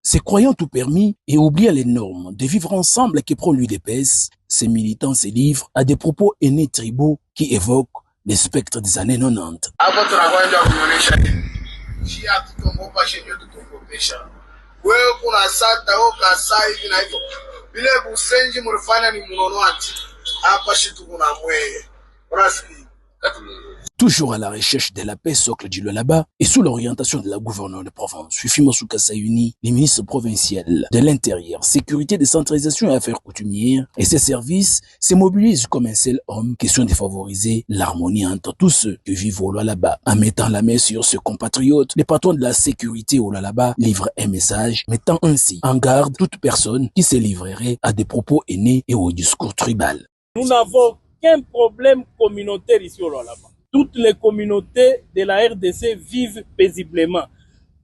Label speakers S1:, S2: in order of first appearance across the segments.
S1: Se croyant tout permis et oubliant les normes de vivre ensemble qui prend l'UDPS, ces militants se livrent à des propos haineux tribaux qui évoquent les spectres des années 90. Toujours à la recherche de la paix, socle du Lualaba, et sous l'orientation de la gouverneure de province, Fifi Masuka Sayuni, les ministres provinciaux de l'Intérieur, Sécurité, Décentralisation et Affaires coutumières, et ses services se mobilisent comme un seul homme, question de favoriser l'harmonie entre tous ceux qui vivent au Lualaba. En mettant la main sur ses compatriotes, les patrons de la sécurité au Lualaba livrent un message, mettant ainsi en garde toute personne qui se livrerait à des propos haineux et au discours tribal.
S2: Nous n'avons qu'un problème communautaire ici au Lualaba. Toutes les communautés de la RDC vivent paisiblement.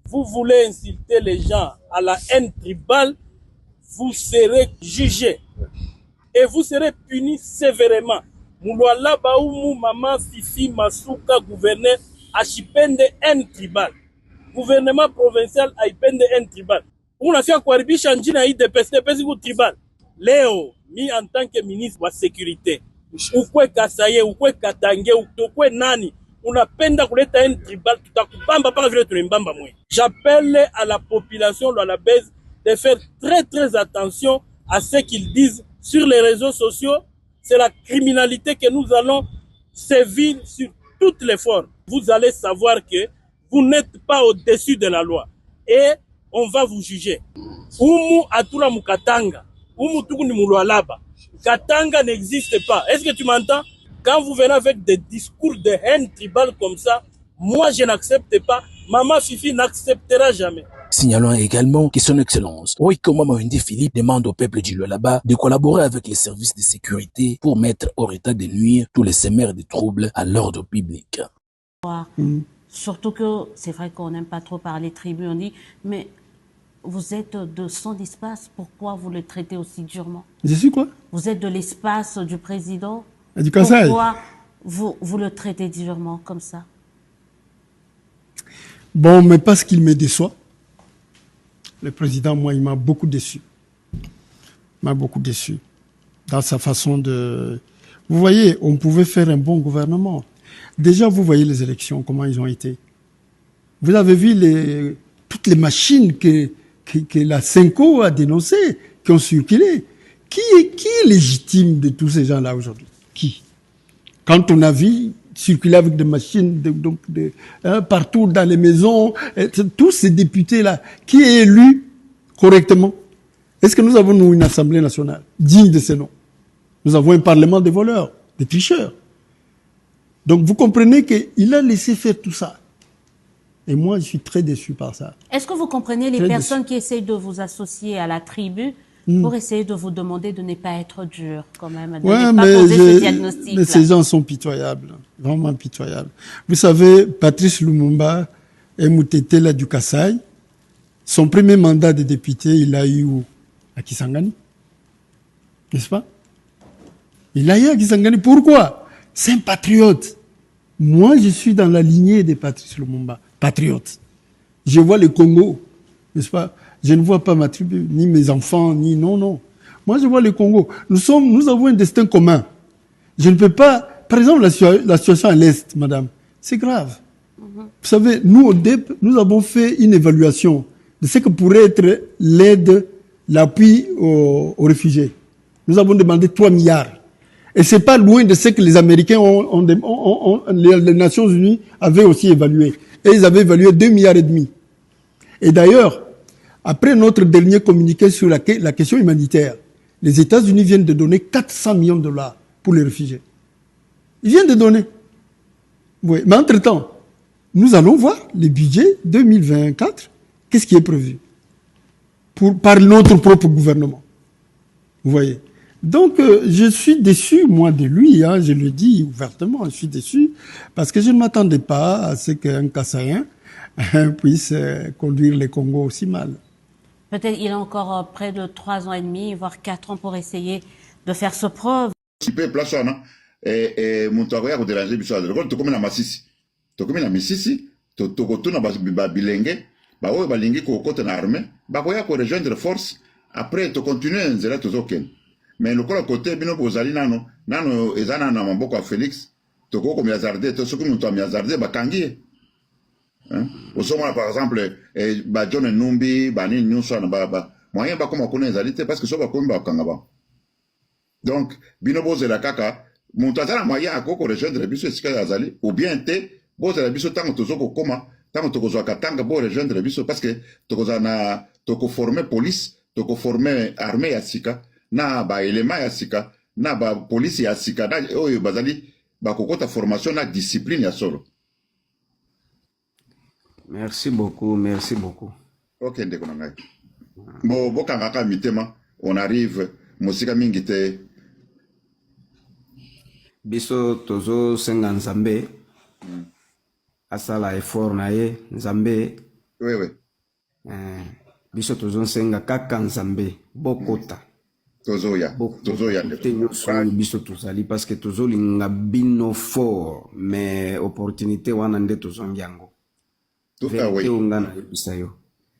S2: Vous voulez insulter les gens à la haine tribale, vous serez jugé et vous serez puni sévèrement. Lualaba ou Maman Fifi Masuka gouverneur achipende haine tribale. Gouvernement provincial aipende haine tribale. Unafia kuharibisha njina hii DPS tribal. Leo, mi en tant que ministre de la sécurité, ukwe Kasaye, ukwe Katange, ukwe nani, unapenda kuleta haine tribal, tutakubamba paka vile tunembamba mwe. J'appelle à la population lualabaise de faire très attention à ce qu'ils disent sur les réseaux sociaux. C'est la criminalité que nous allons sévir sur toutes les formes. Vous allez savoir que vous n'êtes pas au-dessus de la loi et on va vous juger. Umu atula mukatanga, umu tuku ni Lualaba. Katanga n'existe pas. Est-ce que tu m'entends? Quand vous venez avec des discours de haine tribale comme ça, moi je n'accepte pas. Maman Fifi n'acceptera jamais.
S1: Signalons également que son excellence, Oikoma Mawende Philippe, demande au peuple du Lualaba de collaborer avec les services de sécurité pour mettre hors état de nuire tous les sémères de troubles à l'ordre public.
S3: Surtout que c'est vrai qu'on n'aime pas trop parler tribus, on dit, mais vous êtes de son espace, pourquoi vous le traitez aussi durement?
S4: Je suis quoi?
S3: Vous êtes de l'espace du président,
S4: du Kasaï.
S3: Pourquoi vous le traitez durement comme ça?
S4: Bon, mais parce qu'il me déçoit. Le président, moi, il m'a beaucoup déçu. Il m'a beaucoup déçu dans sa façon de... Vous voyez, on pouvait faire un bon gouvernement. Déjà, vous voyez les élections, comment ils ont été. Vous avez vu toutes les machines que la Senko a dénoncées, qui ont circulé. Qui est légitime de tous ces gens-là aujourd'hui? Qui? Quand on a vu circuler avec des machines partout dans les maisons, tous ces députés-là, qui est élu correctement? Est-ce que nous avons, nous, une Assemblée nationale digne de ce nom? Nous avons un Parlement de voleurs, de tricheurs. Donc vous comprenez qu'il a laissé faire tout ça. Et moi, je suis très déçu par ça.
S3: Est-ce que vous comprenez les personnes qui essayent de vous associer à la tribu pour essayer de vous demander de ne pas être dur, quand même, de ne pas poser ce diagnostic?
S4: Mais ces gens sont pitoyables, vraiment pitoyables. Vous savez, Patrice Lumumba et Moutetela du Kasaï, son premier mandat de député, il l'a eu où? À Kisangani. N'est-ce pas? Il l'a eu à Kisangani. Pourquoi? C'est un patriote. Moi, je suis dans la lignée de Patrice Lumumba. Patriote. Je vois le Congo, n'est-ce pas? Je ne vois pas ma tribu, ni mes enfants, ni... Non. Moi, je vois le Congo. Nous avons un destin commun. Je ne peux pas... Par exemple, la situation à l'Est, madame, c'est grave. Vous savez, nous, au DEP, nous avons fait une évaluation de ce que pourrait être l'aide, l'appui aux réfugiés. Nous avons demandé 3 milliards. Et c'est pas loin de ce que les Américains les Nations Unies avaient aussi évalué. Et ils avaient évalué 2,5 milliards. Et d'ailleurs, après notre dernier communiqué sur la question humanitaire, les États-Unis viennent de donner 400 millions de dollars pour les réfugiés. Ils viennent de donner. Oui. Mais entre-temps, nous allons voir le budget 2024. Qu'est-ce qui est prévu par notre propre gouvernement? Vous voyez. Donc, je suis déçu, moi, de lui, hein, je le dis ouvertement, je suis déçu, parce que je ne m'attendais pas à ce qu'un Kassaïen puisse conduire le Congo aussi mal.
S3: Peut-être il a encore près de 3 ans et demi, voire 4 ans pour essayer de faire ce preuve.
S5: Tu peux placer mon travail à déranger, tu comme la Massissi. Tu comme la Massissi, tu comme la Bilenge, ba oyo balingi kokota na armée bakoya ko rejoindre force après to continuer nzela tozoken mais lokola côté bino bozali nano ezana na maboko ya Félix toko mi hasarder to soki mutu mi hasarder bakangi ye osomona par exemple ba John Numbi bani nyuso na ba moyen bakoma kuna ezali te parce que so bakomi bakanga ba donc bino bozela kaka mutu azala moyen akoko rejoindre biso esika azali ou bien te bozela biso tango tozoko koma tango tokozwa katanga bo rejoindre biso parce que tokozala na toko former police toko former armée ya sika na ba élément ya sika na ba police ya sika na oyo bazali bakokota formation na discipline ya solo.
S6: Merci beaucoup.
S5: Ok ndeko na ngai. Bo kangaka mitema on arrive musika mingi te
S6: biso tozo senga nzambe asala effort na ye nzambe
S5: oui
S6: biso tozo senga kaka nzambe bokota
S5: tozoya
S6: te nyonso biso tozali parce que tozolinga bino fort mais opportunité wana nde tozongi yango verité onga na yebisa yo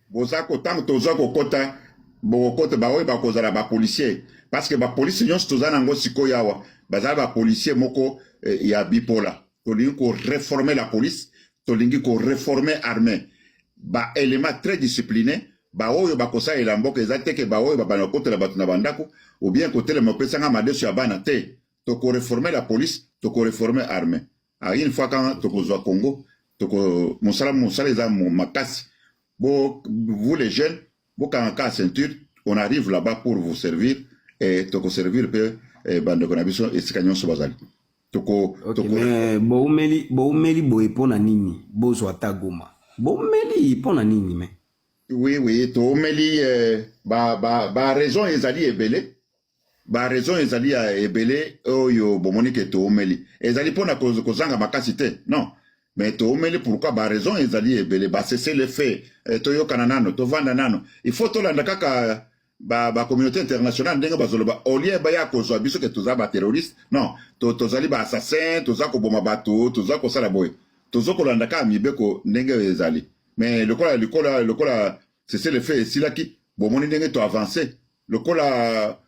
S5: bozako tango toza kokota bokota baoyo bakozala bapolisier parce que bapolisi nyonso toza nango sikoyo awa bazala bapolisier moko ya bipola tolingi ko réformer la police tolingi ko réformer armée ba élément très discipliné baoyo bakosalela mboka eza teke baoyo babana kotela bato na bandako ou bien kotelema opesanga madeso ya bana te toko réformer la police toko réformer armée une fois quand tokozwa Congo toko mosala eza makasi vous les jeunes vous kangaka ceinture on arrive là-bas pour vous servir et toko servir pe bandeko na biso esika nyonso bazali toko
S6: mais boumeli boye pona nini bozwa ta Goma boumeli pona nini mais
S5: oui toumeli ba raison ezali ebele ba raison ezali ebele oyo bomoni ke toumeli ezali pona kozanga makasi te non mais toumeli pourquoi ba raison ezali ebele ba cesser le fait toyokana nano tovanda nano il faut tolanda kaka ba communauté internationale ndenge bazoloba olie ba ya kozwa biso ke toza ba terroriste non tozali ba assassin toza ko boma bato toza ko sala boy tozo kolanda ka mibeko ndenge ezali mais lokola c'est le fait silaki bomoni ndenge to avancer lokola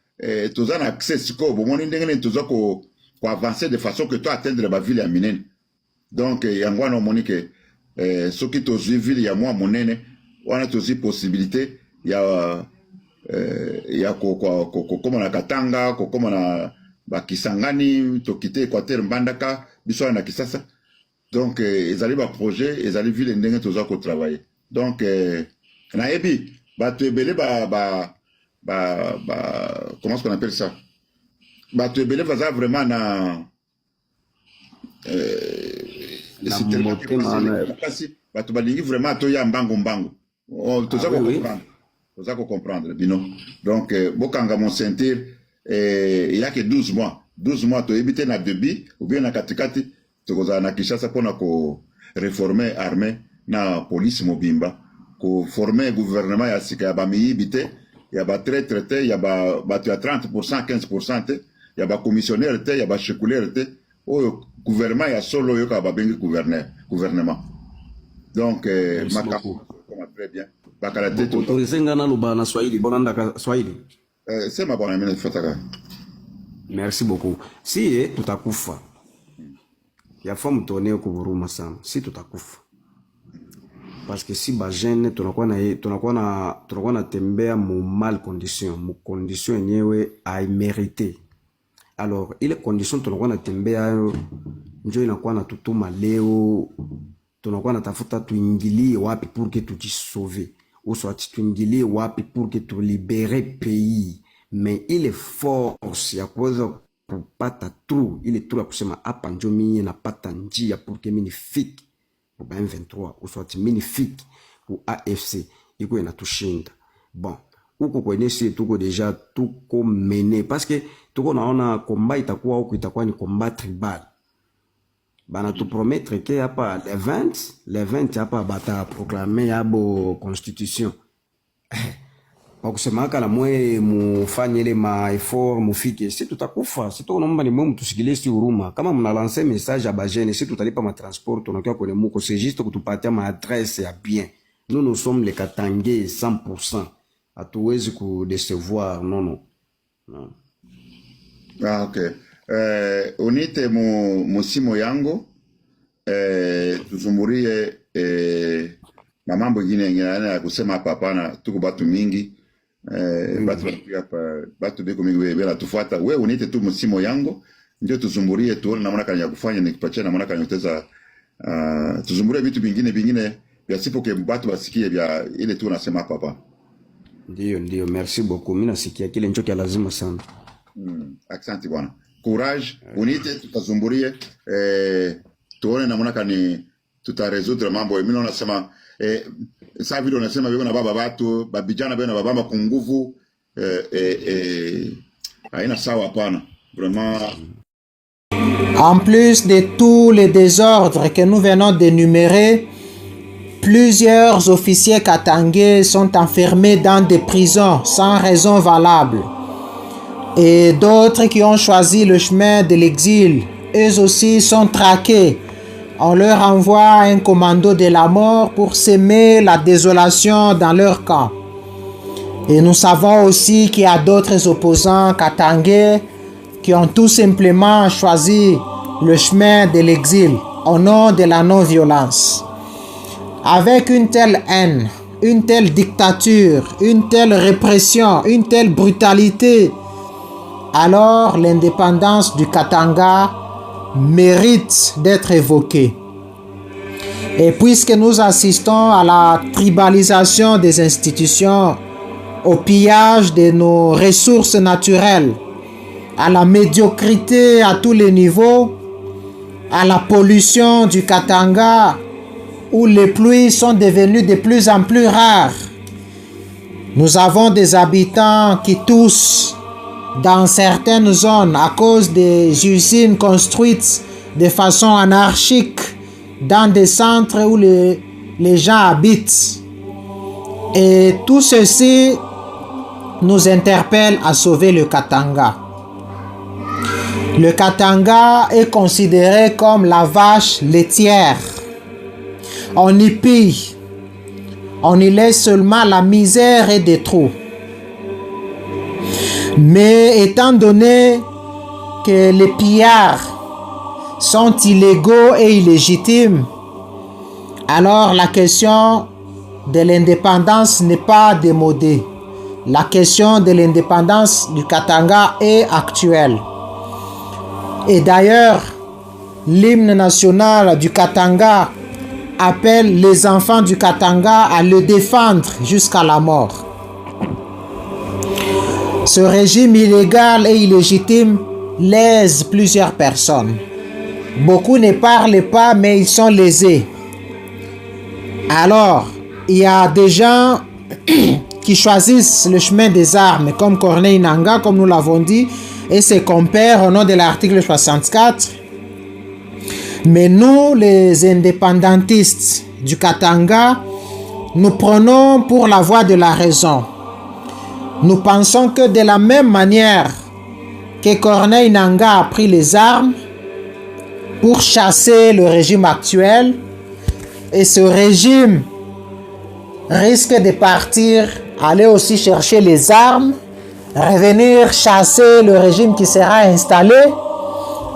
S5: toza na accès siko bomoni ndenge toza ko avancer de façon que to atteindre ba ville ya minene donc yango wana omoni ke soki tozwi ville ya mwa monene wana tozwi possibilité ya kokoma na Katanga kokoma na bakisangani tokite Équateur Mbandaka biso na Kisasa donc ezali ba projet ezali ville ndenge toza ko travailler donc na ebi bato ebele ba comment est-ce qu'on appelle ça bato ebele vaza vraiment na bato balingi vraiment toya mbango toza ko comprendre bino donc bokanga mon ceinture il y a que 12 mois to ebite na debi ou bien na katikati tokoza na Kinshasa pona ko réformer armée na police mobimba ko former gouvernement ya sika ya ba miyibite ya ba traître te ya ba tu 30% 15% te ya ba commissionnaire te ya ba chekulaire te o gouvernement ya solo yo ka ba bengi gouvernement donc makapo très bien bakalate
S6: to tozenga na luba na Swahili bonanda ka Swahili
S5: sema bwana mimi nafuataka
S6: merci beaucoup si tutakufa ya famu tuone kuburuma sana si tutakufa parce que si ba jeune tunakuwa na tembea mu mal condition yenyewe haimérité alors ile condition tunakuwa na tembea njo inakuwa na tutuma leo tunakuwa na tafuta tuingilie wapi pour que tujisauve ou soit tuingilie wapi pour que tu libere pays mais ile force ya kuweza kupata trou ile trou ya kusema hapa njo mimi napata njia pour que mimi nifike kwa M23 ou soit mimi nifike kwa AFC iko inatushinda bon huko kwenye si tuko deja tuko mené parce que tuko naona combat itakuwa huko itakuwa ni combat tribal bana tu promettre que hapa les 20 hapa bata proclamer yabo constitution wakusema kala mwe mufanye ile ma effort mufike si tutakufa si tunaomba ni mwe tusikilie si huruma kama mna lancer message à bajene si tutalipa ma transport tunakuwa kwenye muko c'est juste kutupatia ma adresse ya bien Nous sommes les Katangais 100%. Hatuwezi kudecevoir, non.
S5: Ah, ok. Unite musimo yango tuzumurie mamambo ingine ya kusema hapana, tuko batu mingi batu beko mingi bela tufuata. We unite tu musimo yango ndio tuzumurie tuone namna kanya kufanya nikipatia namna kanya utaweza tuzumurie vitu vingine vya sipo ke batu basikie vya ile tu unasema hapa.
S6: Ndio, merci beaucoup. Mimi nasikia kile ncho kia lazima sana.
S5: Asante bwana. Courage, unite tutazumburie tuone namna kani tutaresoudre mambo. Mimi nasema sasa vile unasema wewe na baba watu, babijana wewe na baba kwa nguvu haina sawa hapana. Vraiment.
S7: En plus de tous les désordres que nous venons d'énumérer, plusieurs officiers katangais sont enfermés dans des prisons sans raison valable. Et d'autres qui ont choisi le chemin de l'exil, eux aussi sont traqués. On leur envoie un commando de la mort pour semer la désolation dans leur camp. Et nous savons aussi qu'il y a d'autres opposants katangais qui ont tout simplement choisi le chemin de l'exil au nom de la non-violence. Avec une telle haine, une telle dictature, une telle répression, une telle brutalité, alors l'indépendance du Katanga mérite d'être évoquée. Et puisque nous assistons à la tribalisation des institutions, au pillage de nos ressources naturelles, à la médiocrité à tous les niveaux, à la pollution du Katanga, où les pluies sont devenues de plus en plus rares. Nous avons des habitants qui toussent dans certaines zones à cause des usines construites de façon anarchique dans des centres où les gens habitent. Et tout ceci nous interpelle à sauver le Katanga. Le Katanga est considéré comme la vache laitière. On y pille, on y laisse seulement la misère et des trous. Mais étant donné que les pillards sont illégaux et illégitimes, alors la question de l'indépendance n'est pas démodée. La question de l'indépendance du Katanga est actuelle. Et d'ailleurs, l'hymne national du Katanga appelle les enfants du Katanga à le défendre jusqu'à la mort. Ce régime illégal et illégitime lèse plusieurs personnes. Beaucoup ne parlent pas, mais ils sont lésés. Alors, il y a des gens qui choisissent le chemin des armes, comme Corneille Nangaa, comme nous l'avons dit, et ses compères au nom de l'article 64. Mais nous, les indépendantistes du Katanga, nous prenons pour la voie de la raison. Nous pensons que de la même manière que Corneille Nangaa a pris les armes pour chasser le régime actuel, et ce régime risque de partir, aller aussi chercher les armes, revenir chasser le régime qui sera installé,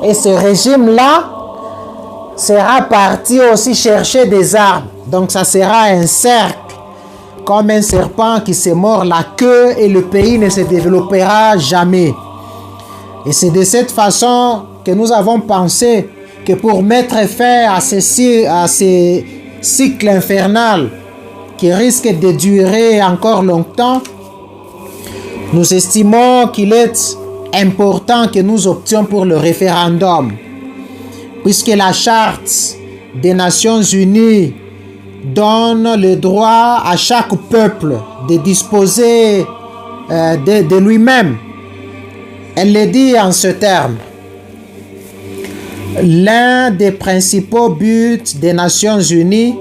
S7: et ce régime-là sera parti aussi chercher des armes. Donc ça sera un cercle, comme un serpent qui se mord la queue, et le pays ne se développera jamais. Et c'est de cette façon que nous avons pensé que pour mettre fin à ce cycle infernal qui risque de durer encore longtemps, nous estimons qu'il est important que nous options pour le référendum, puisque la Charte des Nations Unies donne le droit à chaque peuple de disposer de lui-même. Elle le dit en ce terme. L'un des principaux buts des Nations Unies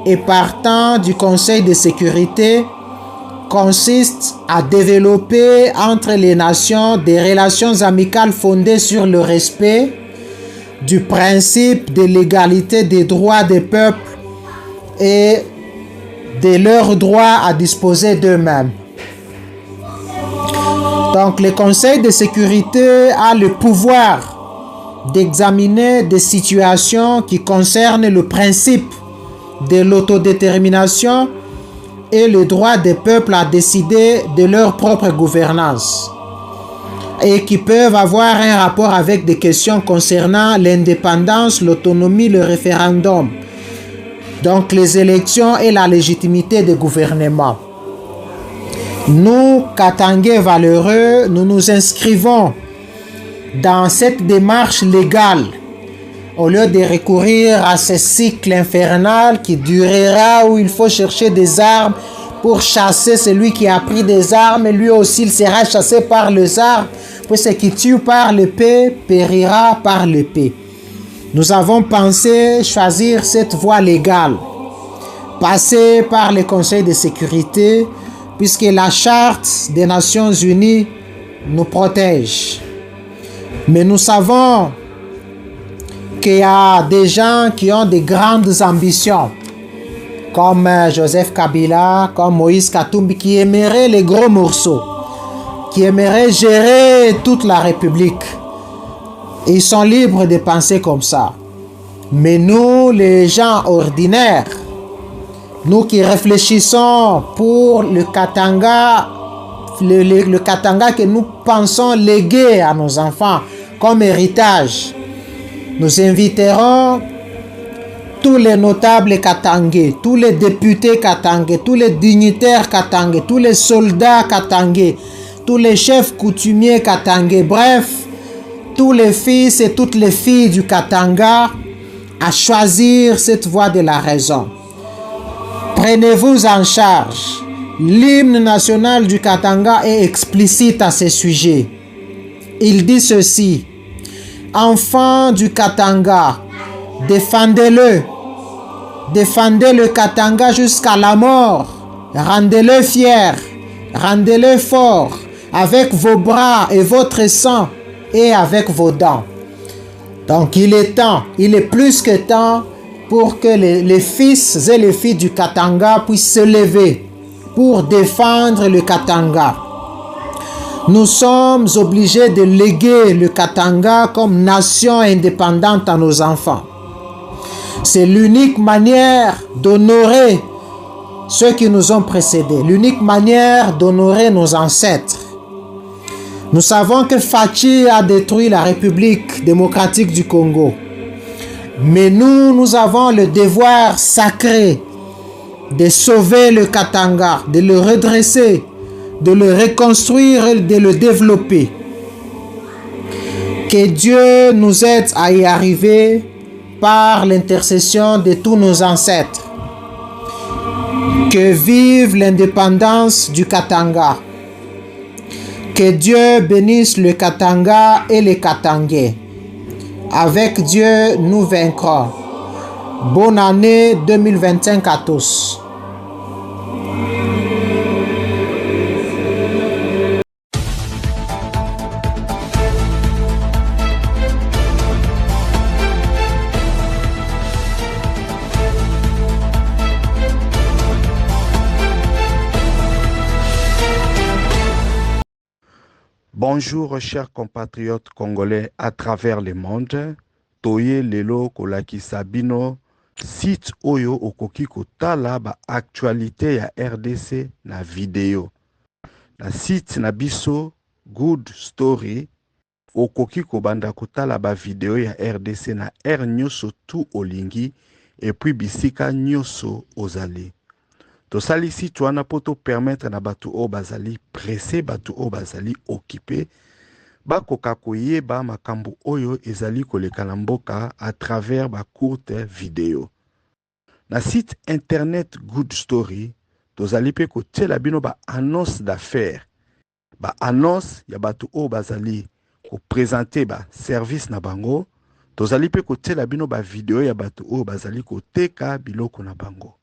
S7: et partant du Conseil de sécurité consiste à développer entre les nations des relations amicales fondées sur le respect du principe de l'égalité des droits des peuples et de leur droit à disposer d'eux-mêmes. Donc le Conseil de sécurité a le pouvoir d'examiner des situations qui concernent le principe de l'autodétermination et le droit des peuples à décider de leur propre gouvernance, et qui peuvent avoir un rapport avec des questions concernant l'indépendance, l'autonomie, le référendum, donc les élections et la légitimité des gouvernements. Nous, Katangais valeureux, nous nous inscrivons dans cette démarche légale au lieu de recourir à ce cycle infernal qui durera, où il faut chercher des armes pour chasser celui qui a pris des armes, et lui aussi il sera chassé par les armes, puis ce qui tue par l'épée périra par l'épée. Nous avons pensé choisir cette voie légale, passer par le Conseil de sécurité, puisque la Charte des Nations Unies nous protège. Mais nous savons qu'il y a des gens qui ont de grandes ambitions, comme Joseph Kabila, comme Moïse Katumbi, qui aimeraient les gros morceaux, qui aimeraient gérer toute la République. Et ils sont libres de penser comme ça. Mais nous, les gens ordinaires, nous qui réfléchissons pour le Katanga, le Katanga que nous pensons léguer à nos enfants comme héritage, nous inviterons tous les notables katangais, tous les députés katangais, tous les dignitaires katangais, tous les soldats katangais, tous les chefs coutumiers katangais, bref, tous les fils et toutes les filles du Katanga à choisir cette voie de la raison. Prenez-vous en charge. L'hymne national du Katanga est explicite à ce sujet. Il dit ceci: enfants du Katanga, défendez-le. Défendez le Katanga jusqu'à la mort. Rendez-le fier. Rendez-le fort avec vos bras et votre sang et avec vos dents. Donc il est temps, il est plus que temps pour que les fils et les filles du Katanga puissent se lever pour défendre le Katanga. Nous sommes obligés de léguer le Katanga comme nation indépendante à nos enfants. C'est l'unique manière d'honorer ceux qui nous ont précédés, l'unique manière d'honorer nos ancêtres. Nous savons que Fachi a détruit la République démocratique du Congo. Mais nous avons le devoir sacré de sauver le Katanga, de le redresser, de le reconstruire et de le développer. Que Dieu nous aide à y arriver par l'intercession de tous nos ancêtres. Que vive l'indépendance du Katanga. Que Dieu bénisse le Katanga et les Katangais. Avec Dieu, nous vaincrons. Bonne année 2025 à tous.
S8: Bonjour chers compatriotes congolais à travers le monde. Toye lelo kolakisa bino site oyo okoki kotala ba actualité ya RDC na video. Na site na biso Good Story okoki kobanda kotala ba video ya RDC na R nyoso tu olingi et puis bisika nyoso ozali. Tosali site wana poto permettre na batu o bazali pressé, batu o bazali occupé, bakoka koyeba makambo oyo ezali koleka na mboka à travers ba courte vidéo. Na site internet Good Story, tozali pe kotiela bino ba annonce d'affaires, ba annonce ya batu o bazali ko présenter ba service na bango, tozali pe kotiela bino ba vidéo ya batu o bazali koteka biloko na bango.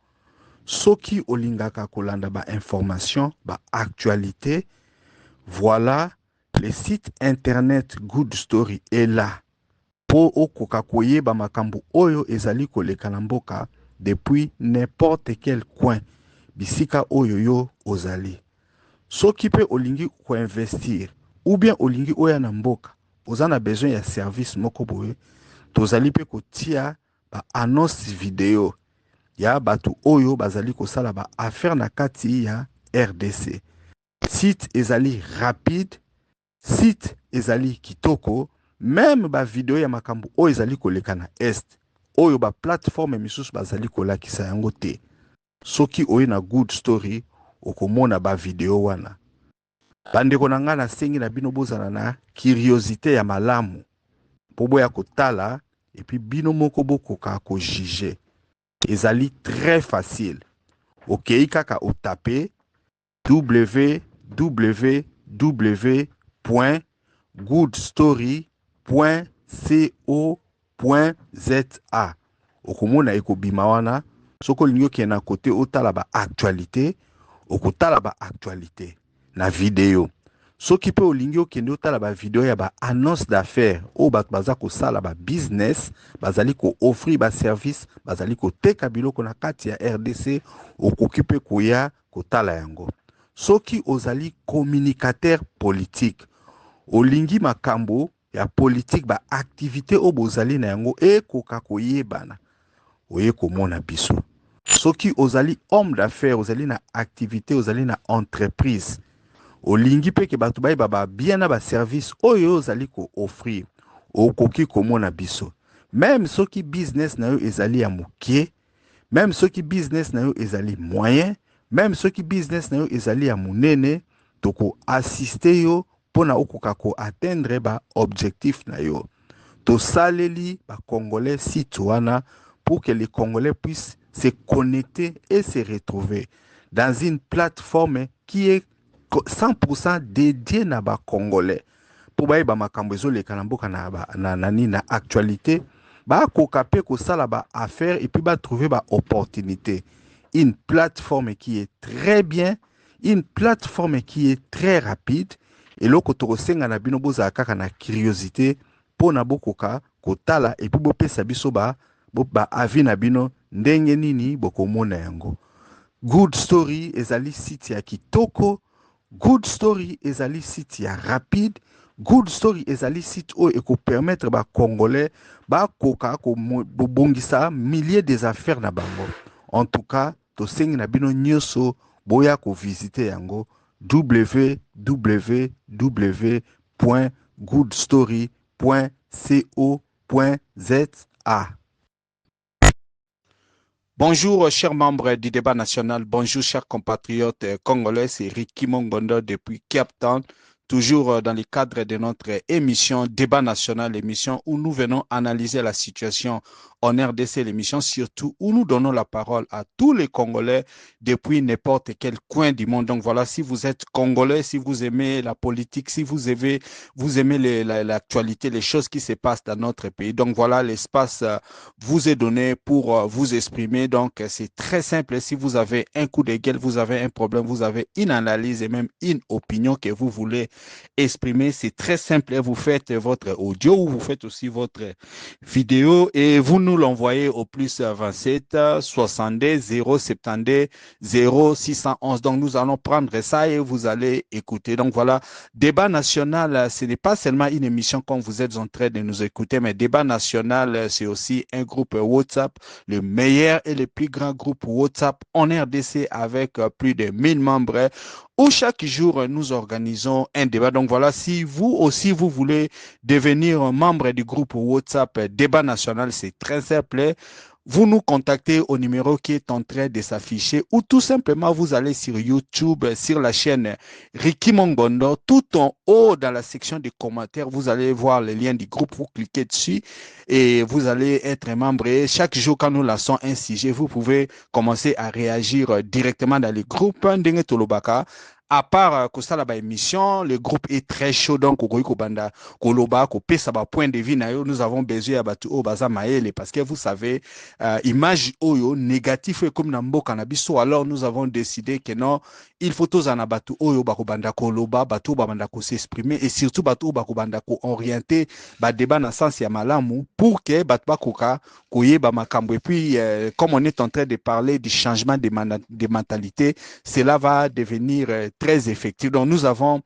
S8: Soki olingaka kolanda ba information, ba actualité, voilà, le site internet Good Story est là. Po okoka koyeba makambo oyo ezali koleka na mboka depuis n'importe quel coin. bisika oyo yo ozali. Soki pe olingi ko investir ou bien olingi oya na mboka, ozana besoin ya service moko boye, tozali pe kotia ba annonce vidéo ya batu oyo bazali kosala ba affaire na kati ya RDC. Site ezali rapide, site ezali kitoko, même ba vidéo ya makambo oyo ezali koleka na est, oyo ba plateforme misusu bazali kolakisa yango te. Soki oye na Good Story, okomona ba vidéo wana. Bandeko na nga na sengi na bino bozala na curiosité ya malamu, pobo ya kotala, et puis bino moko bokoka ko juger. Ezali très facile. Ok, kaka o taper www.goodstory.co.za. Okomona ekobima wana. Soko lingo ki na côté otala ba actualité, okotala ba actualité na vidéo. Soki pe olingi okende otala ba vidéo ya ba annonce d'affaires o bato baza kosala ba business, bazali ko offrir ba service, bazali ko teka biloko na kati ya RDC, okoki pe koya kotala yango. Soki ozali communicateur politique, olingi makambo ya politique ba activité o bozali na yango ekoka koyebana, oye komona biso. Soki ozali homme d'affaires, ozali na activité, ozali na entreprise, olingi pe ke batu bayi baba bien na ba service oyo ozali ko offrir, okoki komona biso. Même soki business na yo ezali ya mokie, même soki business na yo ezali moyen, même soki business na yo ezali ya munene, toko assister yo pona okoka ko atteindre ba objectif na yo. To saleli ba Congolais citoyens pour que les Congolais puissent se connecter et se retrouver dans une plateforme qui est 100% dédiée na ba Congolais. Pour ba makambo ezoleka na mboka na actualité, ba kokape ko sala ba affaire et puis ba trouver ba opportunité. Une plateforme qui est très bien, une plateforme qui est très rapide, et loko tokosenga na bino boza kaka na curiosité pona bokoka kotala et puis bopesa biso ba avi na bino ndenge nini bokomona yango. Good Story ezali site ya kitoko, Good Story ezali site ya rapide, Good Story ezali site oyo eko permettre ba Congolais ba koka ko bongisa milliers des affaires na bango. En tout cas, to sengi na bino nyoso boya ko visiter yango www.goodstory.co.za. Bonjour chers membres du débat national, bonjour chers compatriotes congolais, c'est Ricky Mongondo depuis Cape Town, toujours dans le cadre de notre émission Débat national, l'émission où nous venons analyser la situation en RDC, l'émission surtout où nous donnons la parole à tous les Congolais depuis n'importe quel coin du monde. Donc voilà, si vous êtes Congolais, si vous aimez la politique, si vous aimez l'actualité, les choses qui se passent dans notre pays. Donc voilà, l'espace vous est donné pour vous exprimer. Donc c'est très simple. Si vous avez un coup de gueule, vous avez un problème, vous avez une analyse et même une opinion que vous voulez exprimer, c'est très simple. Vous faites votre audio ou vous faites aussi votre vidéo et vous nous l'envoyez au plus 27 62 072 0611. Donc nous allons prendre ça et vous allez écouter. Donc voilà, Débat national, ce n'est pas seulement une émission comme vous êtes en train de nous écouter, mais Débat national, c'est aussi un groupe WhatsApp, le meilleur et le plus grand groupe WhatsApp en RDC avec plus de 1000 membres, où chaque jour nous organisons un débat. Donc voilà, si vous aussi vous voulez devenir membre du groupe WhatsApp Débat national, c'est très simple. Vous nous contactez au numéro qui est en train de s'afficher ou tout simplement vous allez sur YouTube, sur la chaîne Ricky Mongondo. Tout en haut dans la section des commentaires, vous allez voir le lien du groupe. Vous cliquez dessus et vous allez être membre. Et chaque jour, quand nous lançons un sujet, vous pouvez commencer à réagir directement dans le groupe. Ndenge Tolobaka. À part Kosala ba émission, le groupe est très chaud, donc Kobanda, Koloba, Kopesa ba point de vue na yo, nous avons besoin à batu o baza maele parce que vous savez, image oyo négatif comme na mboka na biso, alors nous avons décidé que non, il faut tous en abatu oyo bakobanda koloba bato babanda ko s'exprimer et surtout bato bakobanda ko orienter ba débat na sens ya malamu pour que bato bakoka koyeba makambo et puis comme on est en train de parler du changement des mentalités, cela va devenir très effectif. Donc nous avons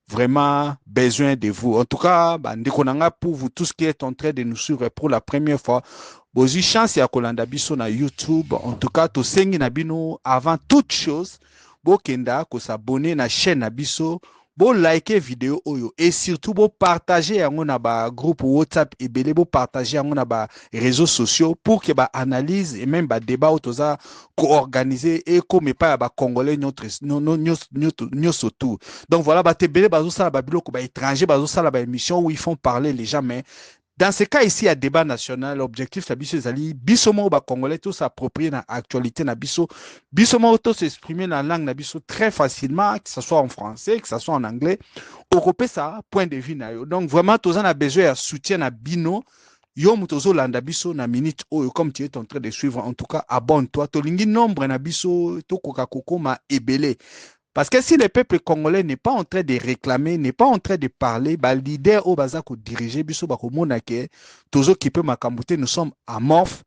S8: vraiment besoin de vous. En tout cas, ndekonanga pour vous tous qui êtes en train de nous suivre pour la première fois. Bozi chance ya kolanda biso na YouTube. En tout cas, to sengi na bino avant toute chose. Bo kenda ko s'abonner na chaîne na biso. Bo liker vidéo oyo et surtout bo partager yango na ba groupe WhatsApp et belé bo partager yango na ba réseaux sociaux pour que ba analyse et même ba débat autoza co-organiser et comme pas ba congolais notre surtout. Donc voilà ba te belé bazo sala ba biloko ba étranger bazo sala ba émission où ils font parler les gens mais dans ce cas ici, il y a débat national. L'objectif, c'est que bisomo ba congolais tous s'approprier dans l'actualité na biso. Bisomo tous s'exprimer dans la langue na biso très facilement, que ce soit en français, que ce soit en anglais. Européen, ça, point de vue na yo. Donc vraiment, tous on a besoin de soutien na bino. Yo mutozo landa biso na minute oyo comme tu es en train de suivre. En tout cas, abonne-toi. Tolingi nombre na biso to koka koko ma ebele. Parce que si le peuple congolais n'est pas en train de réclamer, n'est pas en train de parler, bah, leader au bazako diriger, biso bako monake, tozo qui peut makambouté, nous sommes amorphes.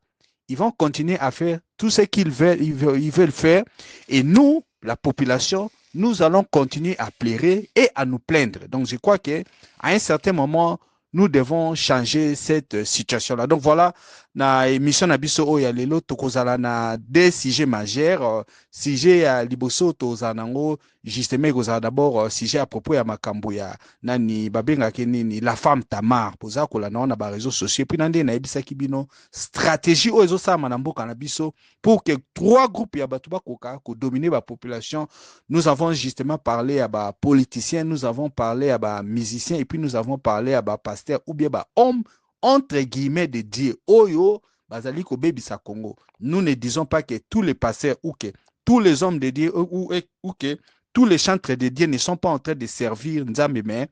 S8: Ils vont continuer à faire tout ce qu'ils veulent, ils veulent faire. Et nous, la population, nous allons continuer à pleurer et à nous plaindre. Donc, je crois qu'à un certain moment, nous devons changer cette situation-là. Donc voilà, na émission na biso oya lelo tokozala na des sujets majeurs, sujet ya liboso tozanango justement kozala d'abord sujet à propos ya makambo ya nani babenga nini la femme Tamar poza kola na ba réseaux sociaux puis nande na ebisaki bino stratégie oyo ezosala na mboka na biso pour que trois groupes ya bato bakoka ko dominer ba population. Nous avons justement parlé à ba politiciens, nous avons parlé à ba musiciens et puis nous avons parlé à ba pasteurs ou bien ba hommes entre guillemets de Dieu. Oyo, bazali ko bebi sa Congo. Nous ne disons pas que tous les pasteurs ou que tous les hommes de Dieu ou que tous les chantres de Dieu ne sont pas en train de servir Nzambe, mais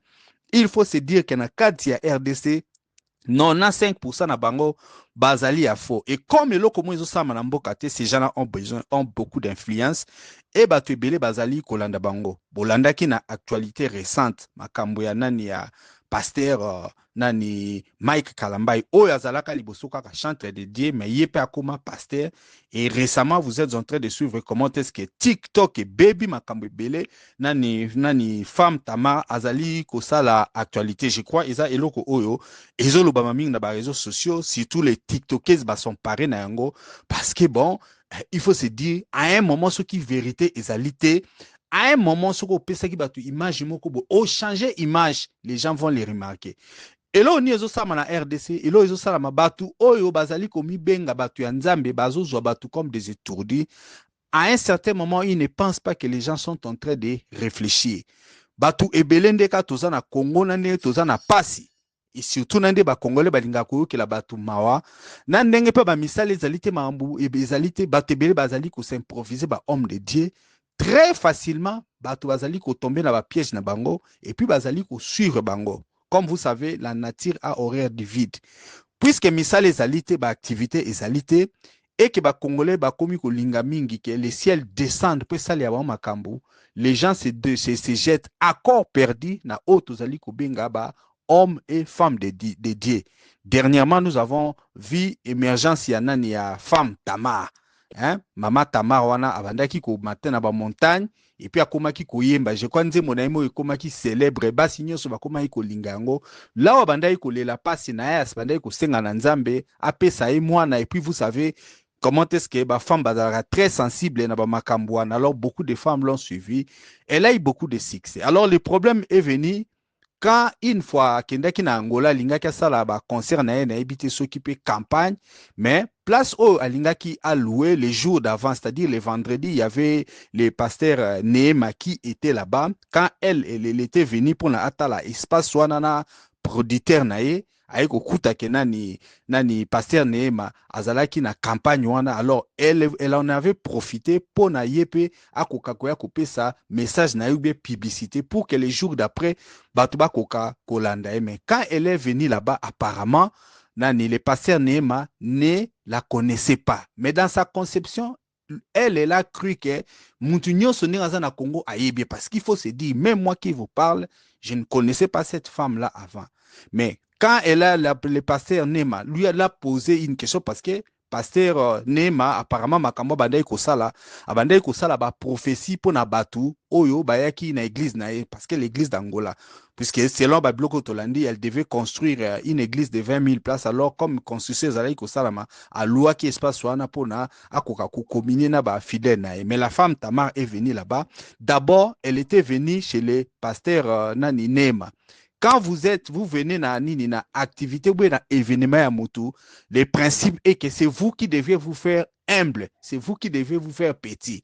S8: il faut se dire que na kati ya RDC, 95% na bango bazali ya faux. Et comme le komo ezo sama na mboka te, ces gens-là ont beaucoup d'influence et batu ebele bazali kolanda bango. Bolanda ki na actualité récente, makambo ya nani ya pasteur nani Mike Kalambai oyo azalaka liboso kaka chantre de Dieu mais yepe akoma pasteur et récemment vous êtes en train de suivre comment est-ce que TikTok et baby makambo ebele nani femme Tamar azali kosala actualité. Je crois eza eloko oyo ezoloba mingi na ba réseaux sociaux surtout les TikTokers ba sont parés na yango parce que bon il faut se dire à un moment ce qui vérité ezalité à un moment, ce qu'on peut dire que image au changer image, les gens vont les remarquer. Et là, on y est na RDC, et là, ils ont ma batu, oyo bazali komi benga batu yanzambe, bazo zo batu comme des étourdis. À un certain moment, ils ne pensent pas que les gens sont en train de réfléchir. Batu ebelende ka tozana Congo nane tozana pasi. Et surtout nande ba Congolais balinga koyo ke la batu mawa. Nandenge pe ba misale ezalite mambu et ezalite batu ebele bazali ko s'improviser ba homme de Dieu. Très facilement, bato bazali ko tomber dans la piège na bango et puis bazali ko suivre bango. Comme vous savez, la nature a horreur du vide. Puisque misal ezalite ba activité ezalite et que ba Congolais ba komi ko linga mingi que le ciel descende pour sali ya makambo, les gens se jettent à corps perdu na auto zali ko benga ba hommes et femmes de Dieu. Dernièrement, nous avons vu émergence ya nani ya femme Tamar. Hein? Mama Tamar wana abandaki ko matin na ba montagne et puis akomaki ko yemba je crois nze monaimo ekomaki célèbre basi nyonso bakomaki ko linga yango là abandaki ko lela pasi na ya abandaki ko senga na Nzambe apesa ye mwana et puis vous savez comment est-ce que ba femme bazala très sensible na ba makambo wana. Alors beaucoup de femmes l'ont suivi, elle a eu beaucoup de succès. Alors le problème est venu quand une fois kendaki na Angola lingaki sala ba concert na na ebité s'occuper campagne mais place où alingaki a loué les jours d'avant, c'est-à-dire les vendredis, il y avait le pasteur Nehema qui était là-bas. Quand elle était venue pour la atala espace wanana producteur nae aiko kuta ke nani pasteur Nehema azalaki na campagne wana. Alors elle en avait profité pour na yepe akoka koya kopesa message na yube publicité pour que les jours d'après batuba koka kolanda. Mais quand elle est venue là-bas apparemment le pasteur Nehema ne la connaissait pas. Mais dans sa conception, elle a cru que Moutounio sonné dans Congo a bien. Parce qu'il faut se dire, même moi qui vous parle, je ne connaissais pas cette femme-là avant. Mais quand elle a le pasteur Nema, lui, elle a posé une question parce que pasteur Nema, apparemment, makambo bandai kosala, abandai kosala ba prophétie pour na batu, oyo bayaki na église nae, parce que l'église d'Angola, puisque selon Babloko Tolandi, elle devait construire une église de 20 000 places, alors comme construction zalai kosala ma, a loi qui espace wana pour na akoka komine na ba fidèle nae. Mais la femme Tamar est venue là-bas. D'abord, elle était venue chez les pasteurs Nani Nema. Quand vous venez dans une activité ou dans un événement à moto, le principe est que c'est vous qui devez vous faire humble, c'est vous qui devez vous faire petit.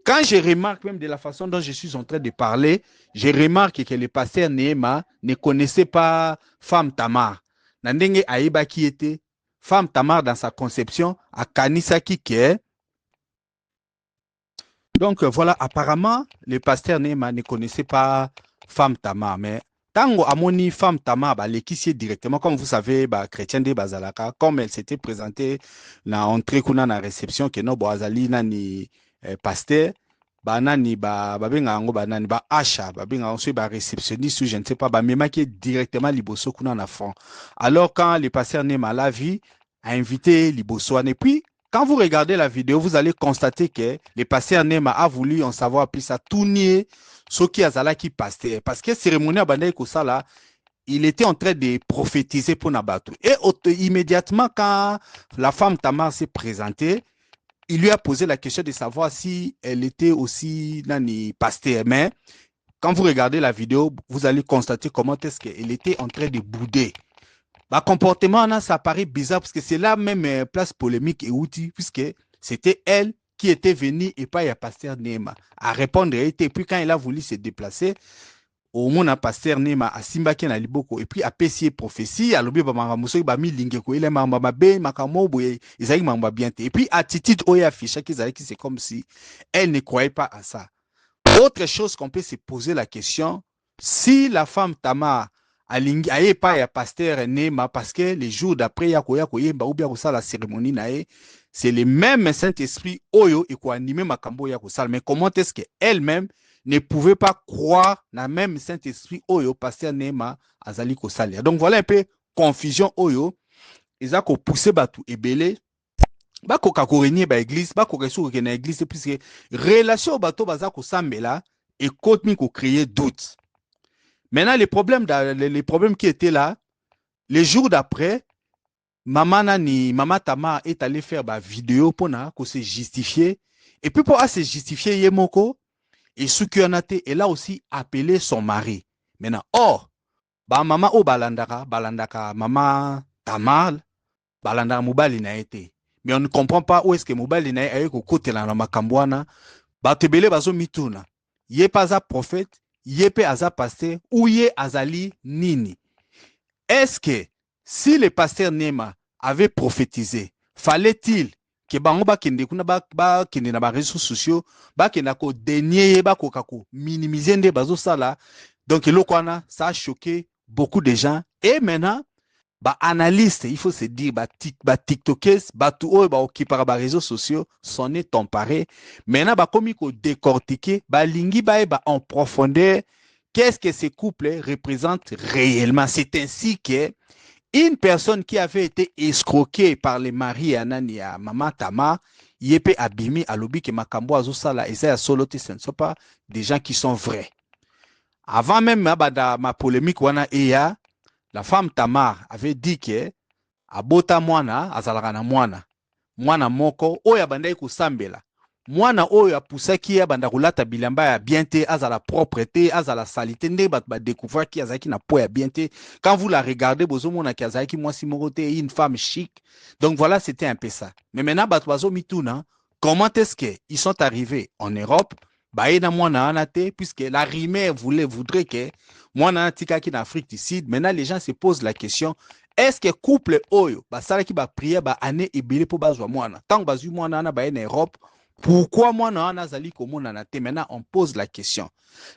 S8: Quand je remarque même de la façon dont je suis en train de parler, je remarque que le pasteur Néma ne connaissait pas Femme Tamar. Nandenge Aïba qui était Femme Tamar dans sa conception, à Kanisa qui est. Donc voilà, apparemment, le pasteur Néma ne connaissait pas Femme Tamar, mais Tango Amoni Femme Tama, l'équissier directement, comme vous savez, chrétien de Bazalaka, comme elle s'était présentée dans l'entrée qu'on a dans la réception, que nos Boazali nani pasteur, nani babengango nani Asha, babengango soit réceptionniste ou je ne sais pas, même qui est directement Liboso qu'on a en fond. Alors quand le pasteur Nema la vie a invité Liboso, et puis quand vous regardez la vidéo, vous allez constater que le pasteur Nema a voulu en savoir plus, à tout nier ce qui a zala qui pasteur. Parce que cérémonie à Bandai Kosala, il était en train de prophétiser pour Nabatou. Et immédiatement, quand la femme Tamar s'est présentée, il lui a posé la question de savoir si elle était aussi nani pasteur. Mais quand vous regardez la vidéo, vous allez constater comment est-ce qu'elle était en train de bouder. Le comportement, ça paraît bizarre parce que c'est là même place polémique et outil, puisque c'était elle qui était venue et pas il y a pasteur Nema à répondre. Et puis quand il a voulu se déplacer, au moins pasteur Nema à Simbaki na Liboko et puis à Pessier prophétie, à l'objet Bamamuso, Bami Lingeko, il est Mambabe, Makamobo, Isaïe Mamba bien. Et puis attitude Oya Fisha qui c'est comme si elle ne croyait pas à ça. Autre chose qu'on peut se poser la question, si la femme Tamar aye pas ya pasteur Nema parce que les jours d'après yakoya koyemba ou bien ça la cérémonie nae, c'est le même Saint-Esprit oyo et ko animer makambo ya ko sala. Mais comment est-ce que elle-même ne pouvait pas croire na même Saint-Esprit oyo pasteur Nema azali ko sala. Donc voilà un peu confusion oyo eza ko pousser batu ebele ba ko kakorenie ba église ba ko reso ke na église puisque relation bato baza ko sambela et continue ko créer doute. Maintenant, les problèmes qui étaient là, les jours d'après, Maman Tama est allée faire une vidéo pour se justifier. Et puis pour se justifier, Yemoko, et Sukyonate, elle a aussi appelé son mari. Maintenant, maman o balandaka, maman Tama, balandaka Moubali na été. Mais on ne comprend pas où est-ce que Moubali na été côté là, dans Makambouana, Batebele bazo mituna. Yé pas un prophète. Yépe aza pasteur ou yé azali nini. Est-ce que si le pasteur Nema avait prophétisé, fallait-il que bango ba kende kuna ba kende na ba réseaux sociaux ba kende ko dénier ba ko kako minimiser nde bazo sala. Donc lokwana ça a choqué beaucoup de gens et maintenant ba analystes, il faut se dire ba tiktokers ba tout o ba qui par ba réseaux sociaux s'en est emparé. Maintenant ba komi ko décortiquer ba lingi ba en profondeur qu'est-ce que ces couples représentent réellement. C'est ainsi que une personne qui avait été escroquée par les maris Anani à Maman Tama, Yépe Abimi Alobi que Makambo Azosala et ça soloté, ce ne sont pas des gens qui sont vrais. Avant même ma polémique wana eya, la femme Tamar avait dit que abota mwana azalaka na mwana moko oya bandai kusambela mwana oyo apusaki ya banda kulata bilamba ya bien te azala propreté azala salité nde ba découvrir ki azaki na po ya bien te. Quand vous la regardez bozomona ki azaki mwasi moko te une femme chic. Donc voilà, c'était un peu ça. Mais maintenant batwazo mituna, comment est-ce que ils sont arrivés en Europe? Baïda mwana anate, puisque la rumeur voudrait que mwana anatika ki na Afrique du Sud. Maintenant les gens se posent la question, est-ce que couple oyo basala ki ba prière ba année ebele po bazwa mwana tant bazu mwana na ba en Europe? Pourquoi mwana anazali komona na te? Maintenant on pose la question.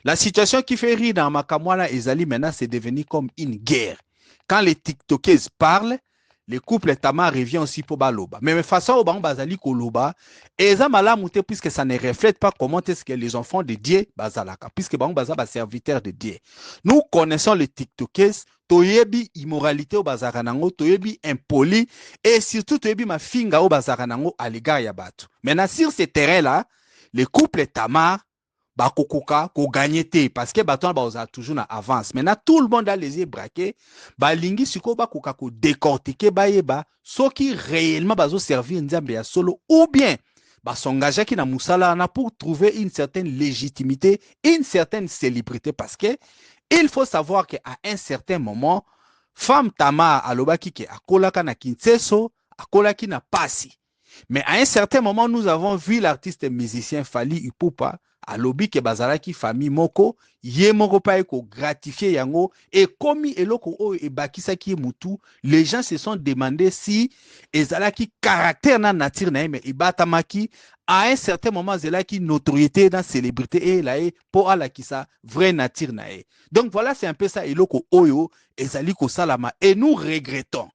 S8: La situation qui fait rire dans Makamwana Ezali maintenant c'est devenu comme une guerre. Quand les TikTokers parlent, le couple Tama revient aussi pour Baloba. Mais façon au Bazali Koloba, et ça malamouté puisque ça ne reflète pas comment est-ce que les enfants de Dieu Bazalaka, puisque Bazaba serviteur de Dieu. Nous connaissons les TikTokers, toyebi immoralité au Bazaranango, toyebi impoli, et surtout toyebi ma finga au Bazaranango à l'égard Yabatu. Maintenant, sur ce terrain-là, le couple Tamar, Bakokoka, ko gagné parce que Baton Baoza toujours na avance. Maintenant, tout le monde a les yeux braqués. Balingi suko bakoka ko décortiquer bayeba, ce qui réellement bazo servir Nzambe ya solo ou bien s'engager qui na musala na pour trouver une certaine légitimité, une certaine célébrité parce que il faut savoir qu'à un certain moment, femme Tama alobaki ke akolaka na Kinseso, akolaki na Pasi. Mais à un certain moment, nous avons vu l'artiste musicien Fali Ipupa alobi ke bazalaki famille moko ye moko pa eko gratifier yango et komi eloko o e bakisaki mutu, les gens se sont demandé si ezalaki caractère na nature na mais ibatamaki à un certain moment zelaki notoriété dans célébrité et là pour ala kisa vraie nature na. Donc voilà, c'est un peu ça eloko oyo ezali ko salama et nous regrettons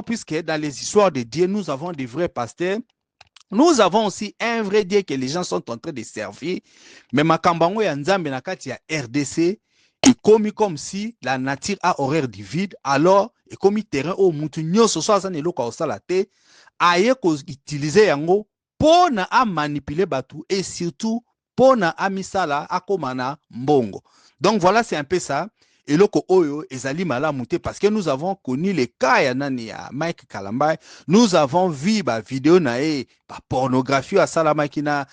S8: puisque dans les histoires de Dieu nous avons des vrais pasteurs. Nous avons aussi un vrai Dieu que les gens sont en train de servir. Mais Makambango ya Nzambe na kati ya RDC, et comme si la nature a horreur du vide, alors, et comme terrain au mutu nyoso so azane loka osalate, aye ko utiliser yango pour na a manipuler batu et surtout pour na amisala akomana mbongo. Donc voilà, c'est un peu ça. Et loko oyo ezali malamouté parce que nous avons connu les cas ya nani ya Mike Kalambai, nous avons vu ba vidéo na pornographie à salamaki na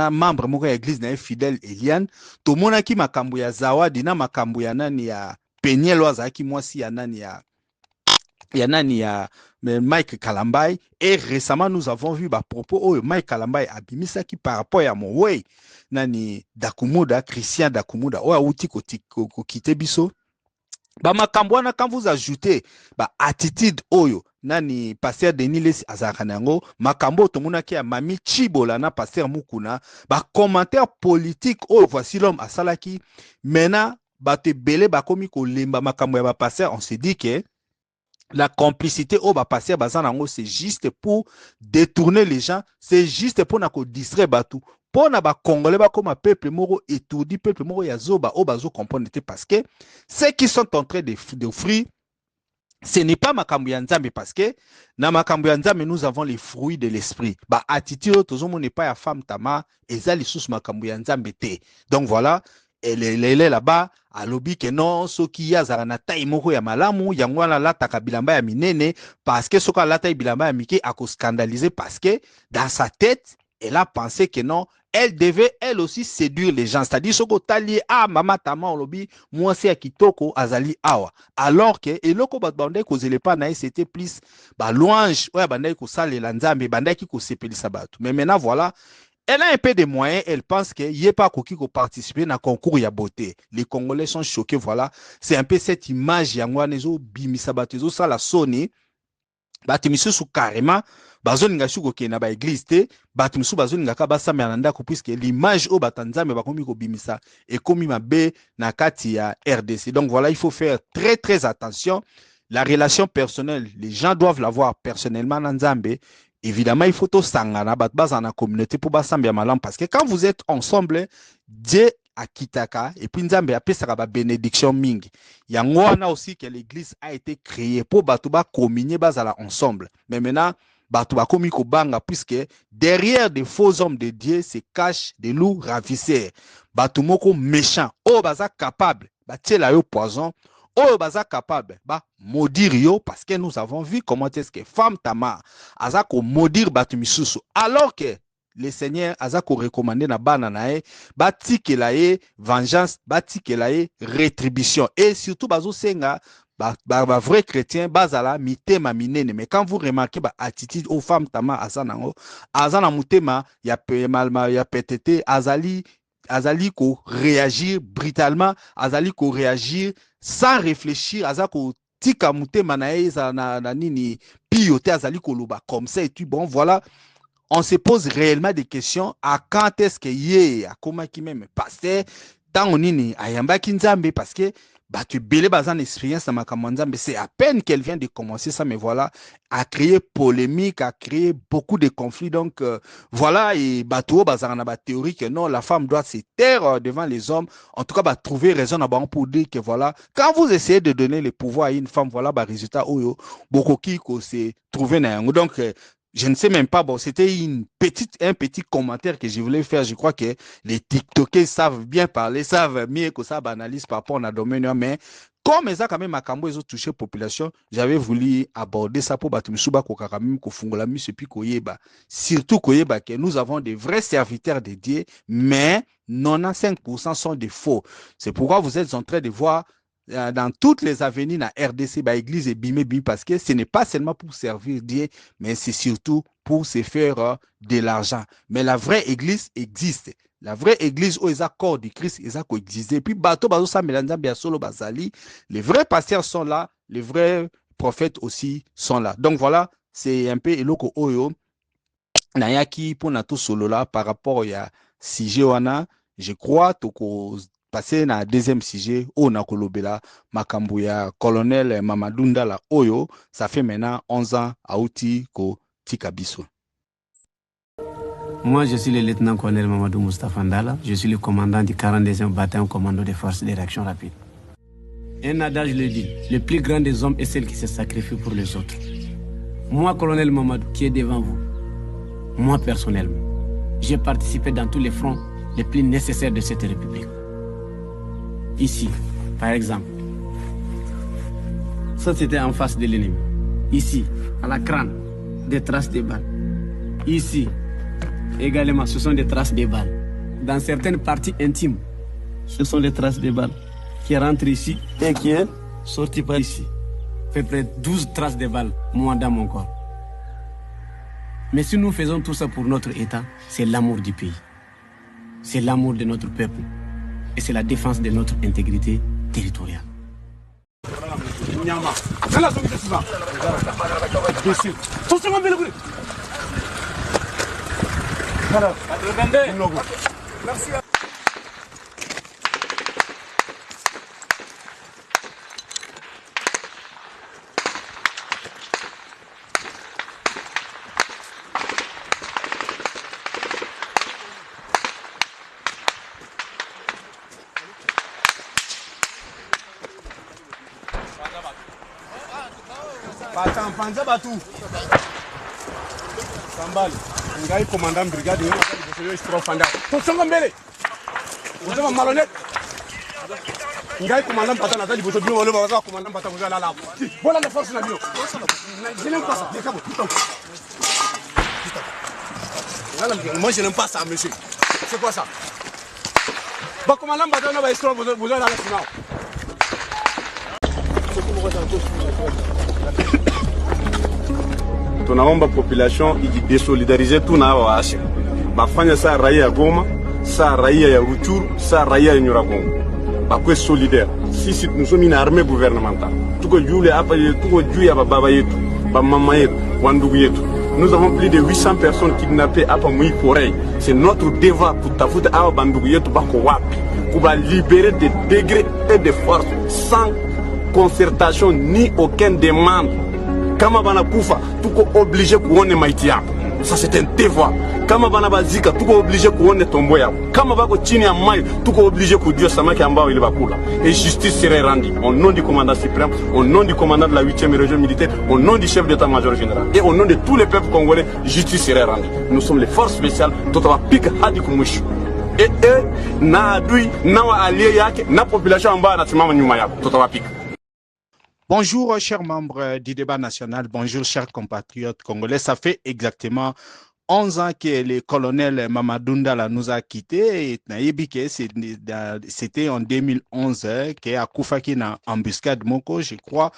S8: membre moko ya église na fidèle Eliane, to monaki makambo ya zawadi na makambo ya nani ya Peniel wazaki mwasi ya nani ya Mike Kalambai. Et récemment nous avons vu ba propos oyo Mike Kalambai abimisaki par rapport à mon way nani Dakumuda, Christian Dakumuda oya uti ko kite biso ba makambwana. Quand vous ajoutez ba attitude oyo nani pasteur Denis Les Azaranango makambo tomuna ki ya Mami Chibola na pasteur Mukuna ba commentaire politique oyo voici l'homme asalaki mena ba te belé ba komi ko lemba makambo ya ba pasteur. On se dit que la complicité au passer bazanango c'est juste pour détourner les gens, c'est juste pour na ko distraire batu, pour na ba congolais ba comme peuple moro étourdi, peuple moro ya zoba au bazo comprendre parce que ceux qui sont en train d'offrir ce n'est pas makambo ya Nzambe parce que na makambo ya Nzambe nous avons les fruits de l'esprit. Ba attitude tozomo n'est pas ya femme Tama ezali sous makambo ya Nzambe te. Donc voilà, elle est là-bas alobi que non soki yazara na taille moko ya malamu yango na lataka bilamba ya minene parce que soka lata bilamba ya mike ako scandaliser parce que dans sa tête elle a pensé que non elle devait elle aussi séduire les gens, c'est-à-dire soko tali mama Tama olobi mwasi ya kitoko azali awa alors que eloko batbande ko zele pa na c'était plus ba louange oya bandai ko salela Nzambe bandai ki ko sepelisa batu. Mais maintenant voilà, elle a un peu de moyens, elle pense qu'il n'y a pas qui participer à un concours ya beauté. Les Congolais sont choqués, voilà. C'est un peu cette image yangwanezo bimisabatezo ça la sonné. Batimisu sou carrément bazoni ngashu ko kena ba église te, batimisu bazoni ngaka basa menanda ko puisque l'image au batanzame bakomi ko bimisa et komi mabe na kati ya RDC. Donc voilà, il faut faire très très attention. La relation personnelle, les gens doivent l'avoir personnellement dans Nzambe. Évidemment, il faut tout sangana dans la communauté pour basambia malam parce que quand vous êtes ensemble, Dieu a kitaka et puis Nzambe a pesa ba bénédiction mingi. Yango wana aussi que l'église a été créée pour batuba communier bazala ensemble. Mais maintenant, batuba komi ko banga puisque derrière des faux hommes de Dieu se cachent des loups ravisseurs. Batumoko méchant, oh baza capable, batiela yo poison. Oh, baza capable, maudire yo, parce que nous avons vu comment est-ce que femme Tama, azako maudire batumisusu, alors que le Seigneur azako recommandé na bananae, batike la vengeance, batike la rétribution, et surtout bazo senga, vrai chrétien, bazala mitema minene, mais quand vous remarquez attitude aux femmes Tama azanango, azana mutema, ya pétété, azali ko réagir brutalement, azali ko réagir sans réfléchir, azako tika mutema na eza na nini piyote azali ko loba comme ça et tout. Bon voilà, on se pose réellement des questions à quand est-ce que yé a koma ki même pasteur tant nini ayamba ki Nzambe parce que bah, tu belé bazan expérience dans ma commande, mais c'est à peine qu'elle vient de commencer ça, mais voilà, a créé polémique, a créé beaucoup de conflits. Donc, voilà, et bateau, bazan a théorie que non, la femme doit se taire devant les hommes. En tout cas, bah, trouver raison pour dire que voilà, quand vous essayez de donner le pouvoir à une femme, voilà, bah, résultat, beaucoup qui s'est trouvé dans donc, je ne sais même pas, bon, c'était un petit commentaire que je voulais faire. Je crois que les TikTokers savent bien parler, savent mieux que ça, analyse par rapport à un domaine, mais comme ça, quand même, à Cambo, ils ont touché la population, j'avais voulu aborder ça pour battre Misuba, Kokakamim, Kofungolami, et puis Koyeba. Surtout Koyeba, que nous avons des vrais serviteurs dédiés, mais 95% sont des faux. C'est pourquoi vous êtes en train de voir dans toutes les avenues dans RDC, bah, église et bimé parce que ce n'est pas seulement pour servir Dieu, mais c'est surtout pour se faire de l'argent. Mais la vraie église existe. La vraie église où ils ont corps du Christ, ils ont coexisté. Et puis, les vrais pasteurs sont là, les vrais prophètes aussi sont là. Donc voilà, c'est un peu eloko oyo. Nayaki pour nato solo là par rapport à sujet wana, je crois toko passer na deuxième sujet au nakolobela makambo ya colonel Mamadou Ndala oyo, ça fait maintenant 11 ans auti ko tikabiso.
S9: Moi, je suis le lieutenant-colonel Mamadou Moustapha Ndala. Je suis le commandant du 42e bataillon commando des forces de réaction rapide. Un adage le dit, le plus grand des hommes est celui qui se sacrifie pour les autres. Moi, colonel Mamadou, qui est devant vous, moi personnellement, j'ai participé dans tous les fronts les plus nécessaires de cette république. Ici, par exemple, ça c'était en face de l'ennemi. Ici, à la crâne, des traces de balles. Ici, également, ce sont des traces de balles. Dans certaines parties intimes, ce sont des traces de balles qui rentrent ici et qui est sorti par ici. Fait près de 12 traces de balles, moi, dans mon corps. Mais si nous faisons tout ça pour notre État, c'est l'amour du pays. C'est l'amour de notre peuple. Et c'est la défense de notre intégrité territoriale.
S2: Merci.
S10: Panza batu. Sambali. Ngai commandant brigade yo yo strofanda. Tosonga mbele. Unasema malonete. Ngai commandant patana tali boso bio wale baza commandant patana bozo la la. Voilà la force na bio. Je n'aime pas ça. Moi je n'aime pas ça monsieur. C'est quoi ça? Ba commandant patana ba stro bozo la la sinon.
S11: Tunaomba population ijidesolidarize tu na waasi bafanya saa raia ya Goma, saa raia ya Ruchuru, saa raia ya Nyiragongo bakwe solidaire. Sisi nous sommes une armée gouvernementale, tuko jule hapa, tuko juu ya baba yetu, ba mama yetu, wandugu yetu. Nous avons plus de 800 personnes kidnappées hapa mwi forêt. C'est notre devoir kutafuta hao bandugu yetu bako wapi, kuba libérer des degrés et de force sans concertation ni aucune demande. Kama bana kufa, tuko obligé kuone maiti yako. Ça c'est un devoir. Kama bana bazika, tuko obligé kuone tombo yako. Kama bako chini ya mai, tuko obligé kujua samaki ambao ili bakula. Et justice serait rendue au nom du commandant suprême, au nom du commandant de la 8e région militaire, au nom du chef d'état-major général et au nom de tous les peuples congolais, justice serait rendue. Nous sommes les forces spéciales, totaba pika hadi kumwisho. Et na adui, na wa allié yake, na population ambayo anasimama nyuma yako, totaba pika.
S8: Bonjour, chers membres du débat national. Bonjour, chers compatriotes congolais. Ça fait exactement 11 ans que le colonel Mamadou Ndala nous a quittés. C'était en 2011 qu'il a Koufaki na embuscade Moko, je crois,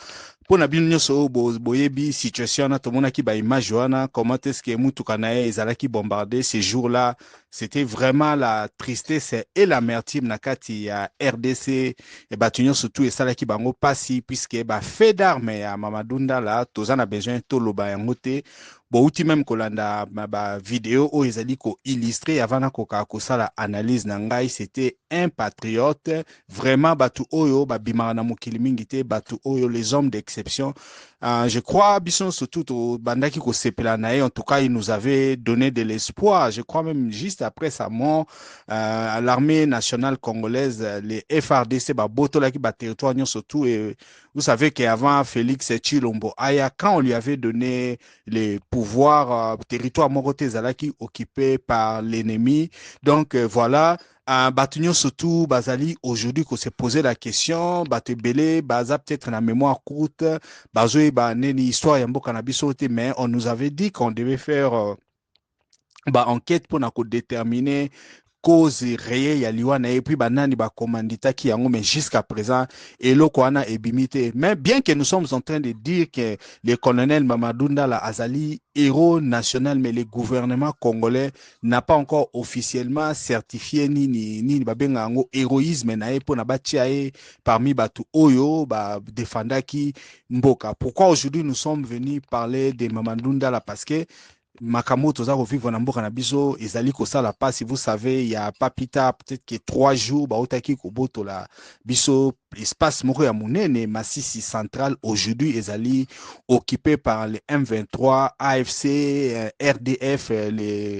S8: pour na bino nyonso boyebi situation na tomonaki ba image wana comment est-ce que mutuka na ye ezalaki bombardé ces jours-là. C'était vraiment la tristesse et l'amertume na kati ya RDC et batu nyonso surtout esalaki bango pasi puisque ba fait d'armes ya Mamadou Ndala toza na besoin toloba yango te. Bouti même kolanda ba vidéo o ezali ko illustrer avant na koka kosala analyse na ngai, c'était un patriote vraiment batu oyo ba bimara na mokili mingi te, batu oyo les hommes d'exception. Je crois bison surtout au bandaki ko sepela na ye, en tout cas il nous avait donné de l'espoir. Je crois même juste après sa mort à l'armée nationale congolaise, les FRDC ba botolaki ba territoire surtout. Et vous savez qu'avant Félix Tshilombo Aya, quand on lui avait donné les pouvoirs territoire Morote Zalaki occupé par l'ennemi, donc voilà. Batunyo surtout Bazali aujourd'hui qu'on s'est posé la question Batebele Baza peut-être la mémoire courte Bazoé Neni histoire Yambo Canabisote, mais on nous avait dit qu'on devait faire enquête pour nous déterminer cause réelle ya liwana et puis banani ba commandita ki yango, mais jusqu'à présent eloko wana ebimité. Mais bien que nous sommes en train de dire que le colonel Mamadou Ndala azali héros national, mais le gouvernement congolais n'a pas encore officiellement certifié ni babenga yango héroïsme na pour na batiae parmi batu oyo ba défendaki mboka. Pourquoi aujourd'hui nous sommes venus parler de Mamadou Ndala? Parce que Makamo toza vivre na mboka na biso ezali ko sala pas. Si vous savez, il y a pas pita peut-être que 3 jours ba otaki ko boto la biso espace moko ya munene Masisi central aujourd'hui ezali occupé par les M23, AFC, RDF,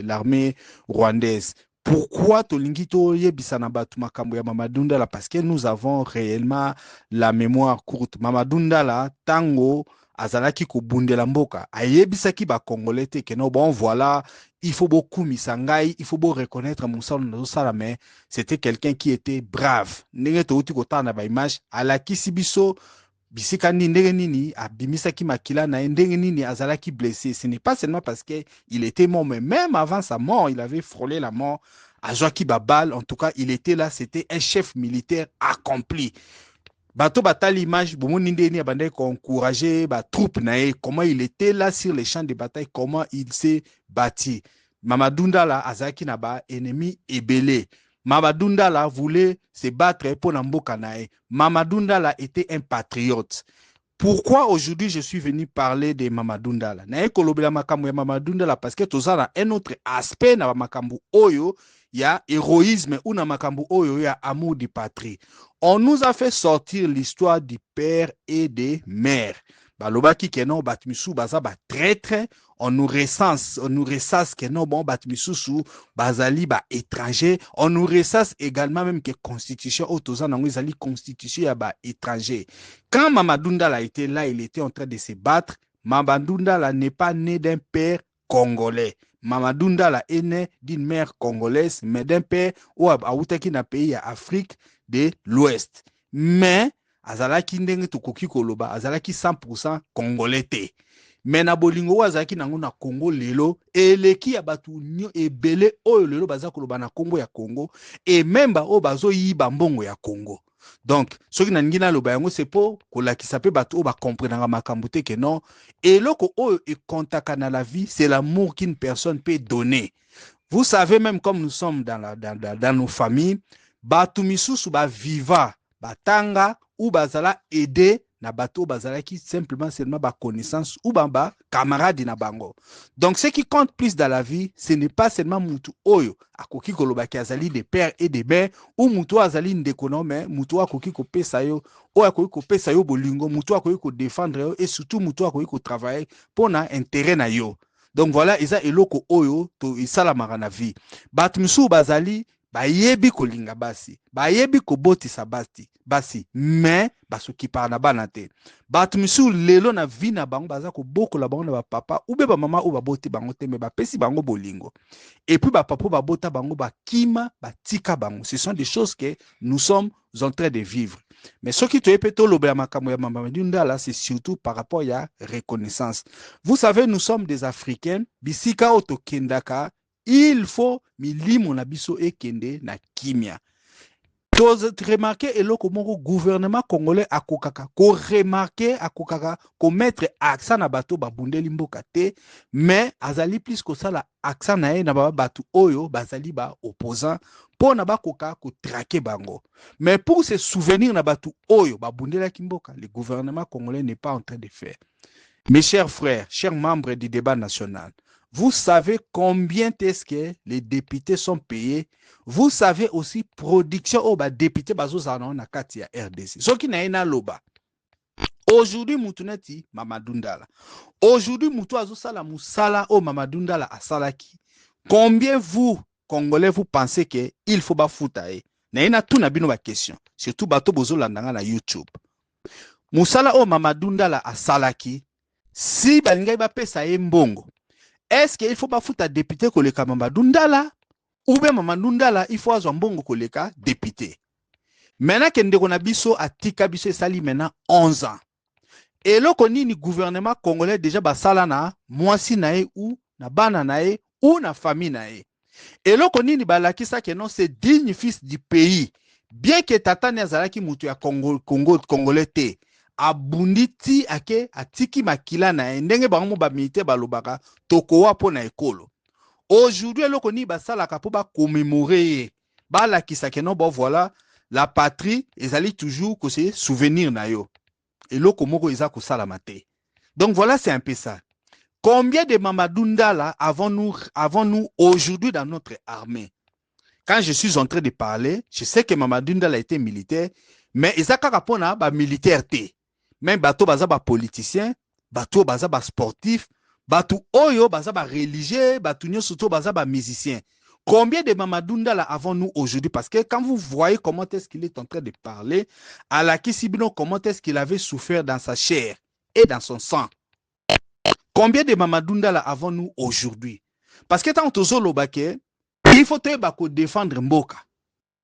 S8: l'armée rwandaise. Pourquoi tolingi to yebisana batu makambo ya Mamadou Ndala? Parce que nous avons réellement la mémoire courte. Mamadou Ndala tango azalaki ko bundela mboka ayebisaki ba congolais te que non bon voilà, il faut beaucoup misangai, il faut beau reconnaître Moussala Nosala, mais c'était quelqu'un qui était brave. Ndenge to uti kota na ba image alaki sibiso bisika ndenge nini abimisaki makila na ndenge nini azalaki blessé. Ce n'est pas seulement parce que il était mort, mais même avant sa mort il avait frôlé la mort. Ajoaki Babal, en tout cas il était là, c'était un chef militaire accompli. Bato batali l'image, Bomonindeni a bandé encourager ba troupe nae, comment il était là sur les champs de bataille, comment il s'est bâti. Mamadou Ndala azaki naba ennemi ebele. Mamadou Ndala voulait se battre pour Namboka nae. Mamadou Ndala était un patriote. Pourquoi aujourd'hui je suis venu parler de Mamadou Ndala? Nae kolobela makambo ya Mamadou Ndala parce que tozala un autre aspect na makambo oyo ya héroïsme ou na makambo oyo ya amour de patrie. On nous a fait sortir l'histoire du père et des mères. Balobaki kenon batmisu baza ba traître, on nous ressasse kenon bon batmisu sou bazali ba étranger, on nous ressasse également même que constitution autoza nango ezali constitution ya ba étranger. Quand Mamadou Ndala était là, il était en train de se battre. Mamadou Ndala n'est pas né d'un père congolais. Mamadou Ndala est né d'une mère congolaise, mais d'un père ou aoutaki na pays ya Afrique de l'Ouest. Mais azalaki ndenge tokoki koloba azalaki 100% congolais te. Mais na bolingo azalaki nango na Congo lelo eleki ya batu nyo ebele oyo lelo baza koloba na Congo ya Congo et même ba o bazo yiba mbongo ya Congo. Donc ce qui nangi na loba yango c'est pour kolakisa pe batu o ba comprendre makambo te que non eloko oyo e kontaka na la vie, c'est l'amour qu'une personne peut donner. Vous savez, même comme nous sommes dans nos familles, batu misusu ba viva batanga ou bazala aider na bato bazala qui simplement seulement ba connaissance ou ba camarade na bango. Donc ce qui compte plus dans la vie, ce n'est pas seulement mutu oyo akoki koloba ki azali de père et de mère ou mutu azali ndeko mais mutu akoki ko pesa yo o akoki ko pesa yo bolingo, mutu akoki ko défendre yo et surtout mutu akoki ko travailler pour na intérêt na yo. Donc voilà, isa eloko oyo to isala marana vie. Batmusu bazali ba yebi kolinga basi, ba yebi ko botisa basi, mais basuki par na banate. Batmusu lelo na vie na bango baza ko boko la bango na ba papa ou be ba mama ou ba boti bango te, mais ba pesi bango bolingo. Et puis ba papa ba bota bango ba kima ba tika bango. Ce sont des choses que nous sommes en train de vivre. Mais ce qui te peut l'obéir makambo ya Mamadou Ndala, c'est surtout par rapport à la reconnaissance. Vous savez, nous sommes des Africains, bisika oto kendaka, il faut milimo na biso e kende na kimia. remarqué eloko moko gouvernement congolais akokaka ko remarquer akokaka ko mettre accent na bato babundeli mboka te, mais azali plus ko sala accent na ye na bato oyo bazali ba opposant pour na bakoka ko traquer bango. Mais pour se souvenir na bato oyo babundelaki mboka, le gouvernement congolais n'est pas en train de faire. Mes chers frères, chers membres du débat national, vous savez combien est-ce que les députés sont payés? Vous savez aussi production au député bazozana na kati ya RDC. Ce qui n'a ina loba. Aujourd'hui mutuneti Mamadou Ndala. Aujourd'hui mutu azosala musala o Mamadou Ndala asalaki. Combien vous Congolais vous pensez que il faut ba futae? Na ina tout na bino ba question. Surtout bato bozolandanga na YouTube. Musala o Mamadou Ndala asalaki. Si balingai ba pesa ye mbongo. Est-ce qu'il faut pas foutre député koleka Mamadou Ndala ou bien Mamadou Ndala il faut azwa mbongo koleka député? Maintenant que ndeko na biso atika biso sali maintenant 11 ans. Et loko nini gouvernement congolais déjà basala na mwasi na ye ou na bana na ye ou na famille na ye. Et loko nini balakisa que non c'est digne fils du pays. Bien que tata ne azalaki mutu ya congolais te. Abunditi ake atiki makila na ndenge bango ba militaire balobaka tokowa po na ekolo. Aujourd'hui eloko ni basalaka po ba commémorer bala kisake no bo voilà la patrie ezali toujours que se souvenir na yo. Eloko moko eza ko sala mate. Donc voilà, c'est un peu ça. Combien de Mamadou Ndala avons-nous aujourd'hui dans notre armée? Quand je suis en train de parler, je sais que Mamadou Ndala était militaire, mais ezaka kapona ba militaire te. Même bateau baza ba politicien, bateau baza ba sportif, bateau oyo baza ba religieux, bateau nyo surtout baza ba musicien. Combien de Mamadou Ndala avons-nous aujourd'hui? Parce que quand vous voyez comment est-ce qu'il est en train de parler, à la Kisibino, comment est-ce qu'il avait souffert dans sa chair et dans son sang. Combien de Mamadou Ndala avons-nous aujourd'hui? Parce que tant que il faut défendre Mboka.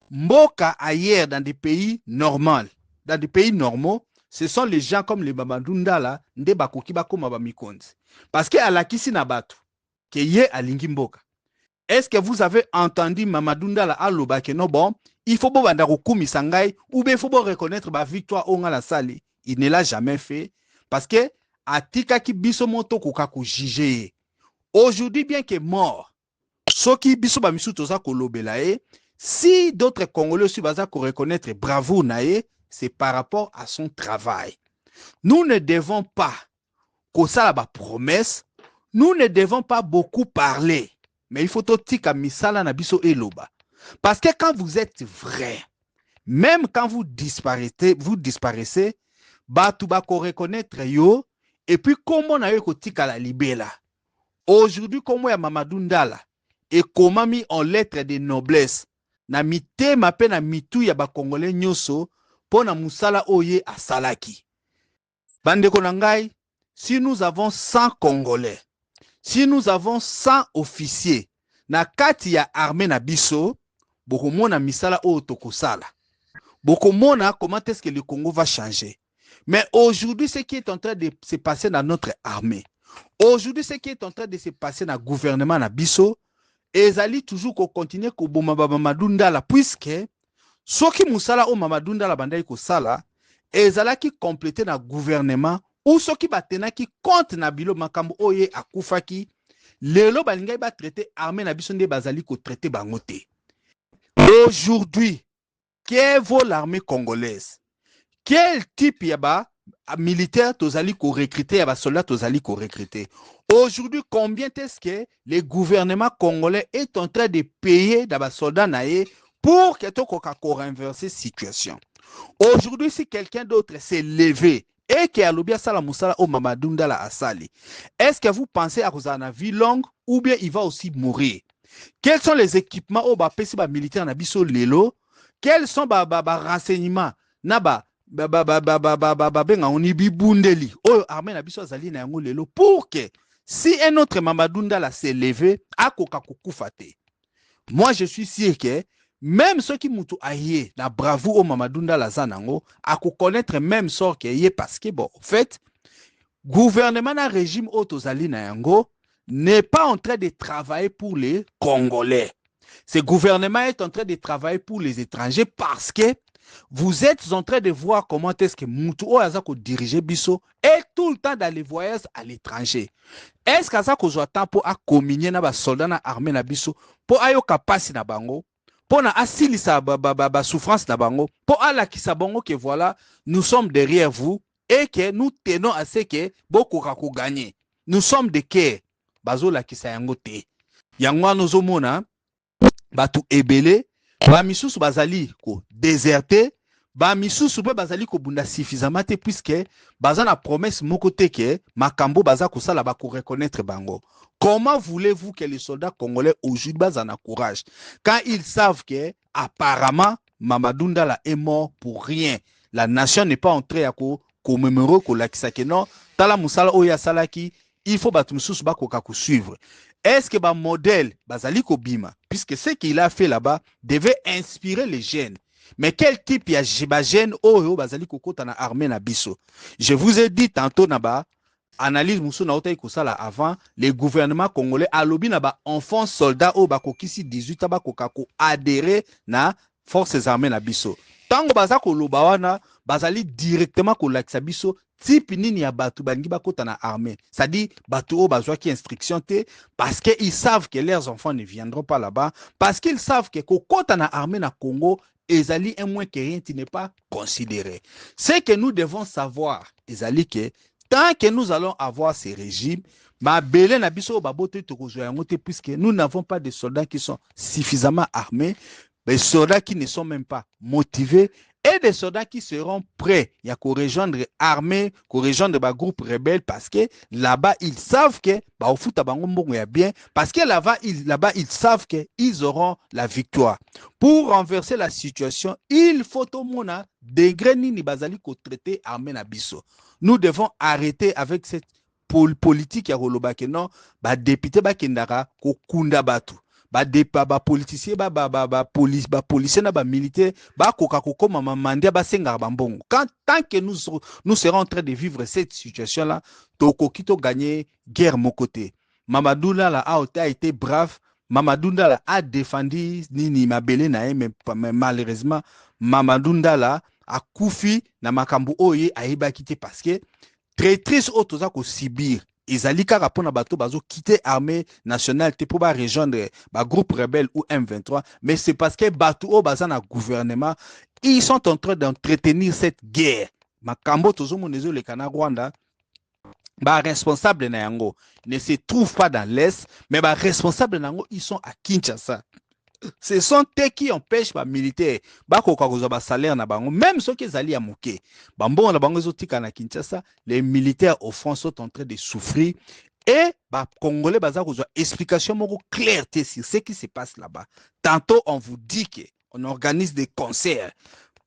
S8: Mboka ailleurs dans des pays normaux, dans des pays normaux, ce sont les gens comme les Mamadou Ndala, nde bakoki bakoma ba mikonzi. Parce que alakisi na batu, ke ye alingi mboka. Est-ce que vous avez entendu Mamadou Ndala aloba ke non bon, il faut banda kokumisa ngai ou bien il faut reconnaître ba victoire onga la sali? Il ne l'a jamais fait parce que atika ki biso moto koka ko juger. Aujourd'hui bien que mort, soki biso ba misu toza kolobela e, si d'autres Congolais aussi baza ko reconnaître bravo na e, c'est par rapport à son travail. Nous ne devons pas kosala ba promesse, nous ne devons pas beaucoup parler, mais il faut tika misala na biso eloba. Parce que quand vous êtes vrai, même quand vous disparaissez, batu ba ko reconnaître yo, et puis comment na yo ko tika la libela. Aujourd'hui, comment ya Mamadou Ndala et comment mis en lettres de noblesse na mite mape na mitu ya ba Congolais nyoso pona musala oye a salaki. Bandeko nangai, si nous avons 100 Congolais, si nous avons 100 officiers na kati ya armée na biso, bokomona misala o tokosala. Bokomona comment est-ce que le Congo va changer. Mais aujourd'hui, ce qui est en train de se passer dans notre armée, aujourd'hui, ce qui est en train de se passer dans le gouvernement na biso, ezali toujours ko continuer ko boma Mamadou Ndala, puisque soki musala o Mamadou Ndala bandai ko sala, ezalaki compléter na gouvernement ou soki batenaki compte na bilo makambo oye akufaki, lelo balingai ba traiter armée na biso nde bazali ko traiter bangote. Aujourd'hui, que vaut l'armée congolaise? Quel type yaba militaire tozali ko recruter, yaba soldat tozali ko recruter? Aujourd'hui, combien est-ce que le gouvernement congolais est en train de payer d'aba soldats naé pour que tokoka ko renverser situation? Aujourd'hui, si quelqu'un d'autre s'est levé et qui a l'obia sala musala au Mamadou Ndala asali, est-ce que vous pensez à une vie longue ou bien il va aussi mourir? Quels sont les équipements au bapesi ba militaire na biso lelo? Quels sont ba renseignements na benga onibi bundeli o armée na biso azali na yango lelo pour que si un autre Mamadou Ndala s'est levé akoka kukufa te? Moi je suis sûr que même ceux qui mutu aye na bravo au Mamadou Ndala zanango à connaître même sort que yé parce que bon en fait gouvernement na régime autozali na yango n'est pas en train de travailler pour les Congolais. Ce gouvernement est en train de travailler pour les étrangers parce que vous êtes en train de voir comment est-ce que Moutou Azako dirige Bisso et tout le temps dans les voyages à l'étranger. Est-ce que ça cause temps pour communier na ba soldats na armée na Bisso pour ayo kapasi na bango pour na asili sa ba souffrance na bango pour ala ki sa bango que voilà nous sommes derrière vous et que nous tenons à ce que beaucoup kako gagner. Nous sommes de cœur bazo la ki sa yango te. Yango nozo mona batu ebele ba misusu bazali ko déserté ba misusu pe bazali ko bunda suffisamment te puisque baza na promesse moko te ke makambo baza ko sala ba ko reconnaître bango. Comment voulez-vous que les soldats congolais aujourd'hui baza na courage quand ils savent que apparemment Mamadou Ndala est mort pour rien. La nation n'est pas entrée à commémorer ko lakisa ke non tala musala oya salaki il faut batu misusu ba ko suivre. Est-ce que le modèle bazali ko bima puisque ce qu'il a fait là-bas devait inspirer les jeunes. Mais quel type ya jibagène oyo bazali ko kota na armée na biso. Je vous ai dit tantôt naba analyse musu na ota ko sala avant le gouvernement congolais alobi na ba enfants soldats o ba kokisi 18 ba ko adhérer na forces armées na biso. Tango bazako loba wana bazali directement ko lakisa biso type nini ya batu bangi bakota na armée. Ça dit batu o bazwa ki instruction te parce que ils savent que leurs enfants ne viendront pas là-bas parce qu'ils savent que kokota na armée na Congo ezali un moins que rien qui n'est pas considéré. Ce que nous devons savoir ezali que tant que nous allons avoir ces régimes ma belé na biso babote tokozwa yango te puisque nous n'avons pas de soldats qui sont suffisamment armés, des soldats qui ne sont même pas motivés et des soldats qui seront prêts à rejoindre l'armée, à rejoindre le groupe rebelle parce que là-bas, ils savent que bien, parce que là-bas, ils savent qu'ils auront la victoire. Pour renverser la situation, il faut au monde degré ni bazali ko traiter armée na biso. Nous devons arrêter avec cette politique ya roloba ke non, ba député ba kendara ko kunda batu. Ba politicien policier na ba militaire ba koka kokoma mandia ba senga bambongo. Tant que nous serons en train de vivre cette situation là, tokoki to gagner guerre mon côté. Mamadou Ndala a été brave, Mamadou Ndala a défendu nini mabele na mais malheureusement Mamadou Ndala a koufi na makambu oye a ebakité parce que traîtrise autoza ko sibir. Ezali kaka pona bato bazo quitter armée nationale te pour ba rejoindre ba groupe rebelle ou M23 mais c'est parce que bato o bazana gouvernement ils sont en train d'entretenir cette guerre. Makambo tozo monezo le kana Rwanda ba responsable na yango ne se trouvent pas dans l'est mais ba responsable na yango ils sont à Kinshasa. Ce sont eux qui empêchent les militaires de salaire na bango, même ceux qui allaient à Mouké. Bambo na bango zotika na Kinshasa, les militaires au fond sont en train de souffrir et les Congolais ont une explication claire sur ce qui se passe là-bas. Tantôt on vous dit qu'on organise des concerts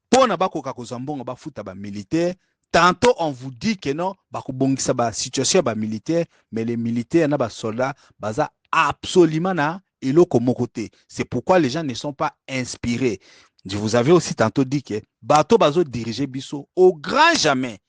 S8: pour na bako kakozambonga ba futa ba militaires. Tantôt on vous dit que non, bakobongisa ba situation ba militaires, mais les militaires na ba soldats baza absolument na et l'autre comme côté. C'est pourquoi les gens ne sont pas inspirés. Je vous avais aussi tantôt dit que bateau bazo diriger Bisso au grand jamais.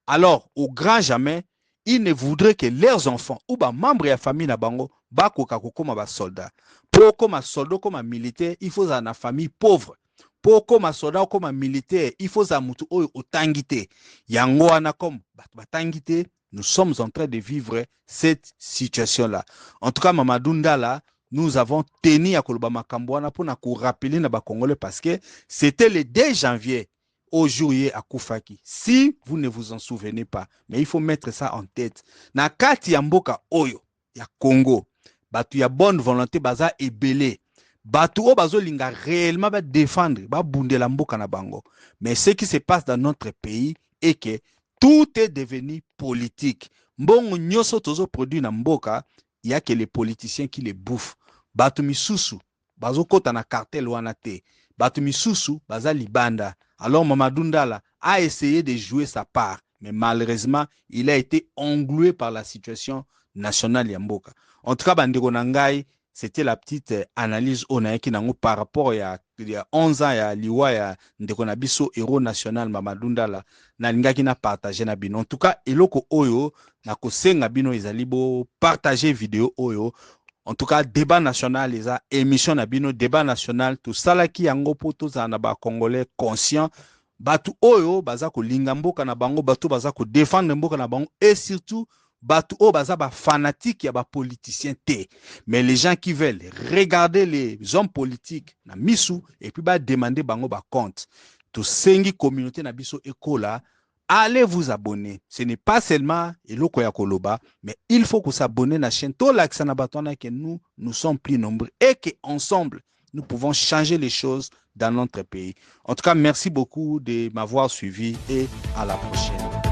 S8: Alors, au grand jamais, ils ne voudraient que leurs enfants ou ba membres de la famille na bango ba koka comme ba soldat. Pour comme soldat comme militaire, il faut une famille pauvre. Pour comme soldat comme militaire, il faut un mutu au tangité. Yango ana comme batangité, nous sommes en train de vivre cette situation là. En tout cas, Mamadou Ndala, nous avons tenu à Kolobama Kambouana pour nous rappeler na ba Congolais parce que c'était le 2 janvier au jour à Koufaki. Si vous ne vous en souvenez pas, mais il faut mettre ça en tête. Na kati ya mboka oyo ya Congo, batu ya bonne volonté baza ebele. Batu o bazo linga réellement ba défendre, ba bundela mboka na bango. Mais ce qui se passe dans notre pays est que tout est devenu politique. Mbongo nyoso tozo produit na mboka, il y a que les politiciens qui les bouffent. Batu misusu bazo kota na cartel wana te. Batu misusu baza libanda. Alors Mamadou Ndala a essayé de jouer sa part, mais malheureusement, il a été englué par la situation nationale ya mboka. En tout cas, bandeko nangai, c'était la petite analyse onaeki nango par rapport à 11 ans ya liwa ya ndeko na biso héros national Mamadou Ndala na lingaki na partager na bino. En tout cas, eloko oyo na kosenga bino ezali bo partager vidéo oyo En tout cas, débat national, les émissions nabino, débat national, tout ça là qui yango po tous anaba congolais conscient, batu oyo baza ko lingamboka na bango, batu baza ko défendre mboka na bango et surtout batu o baza ba fanatique ya ba politicien té. Mais les gens qui veulent regarder les hommes politiques na misu et puis ba demander bango ba compte. Tout sengi communauté na biso ekola. Allez vous abonner. Ce n'est pas seulement Eloko ya Koloba, mais il faut que vous s'abonnez à la chaîne. Tout l'accent que nous sommes plus nombreux et qu'ensemble, nous pouvons changer les choses dans notre pays. En tout cas, merci beaucoup de m'avoir suivi et à la prochaine.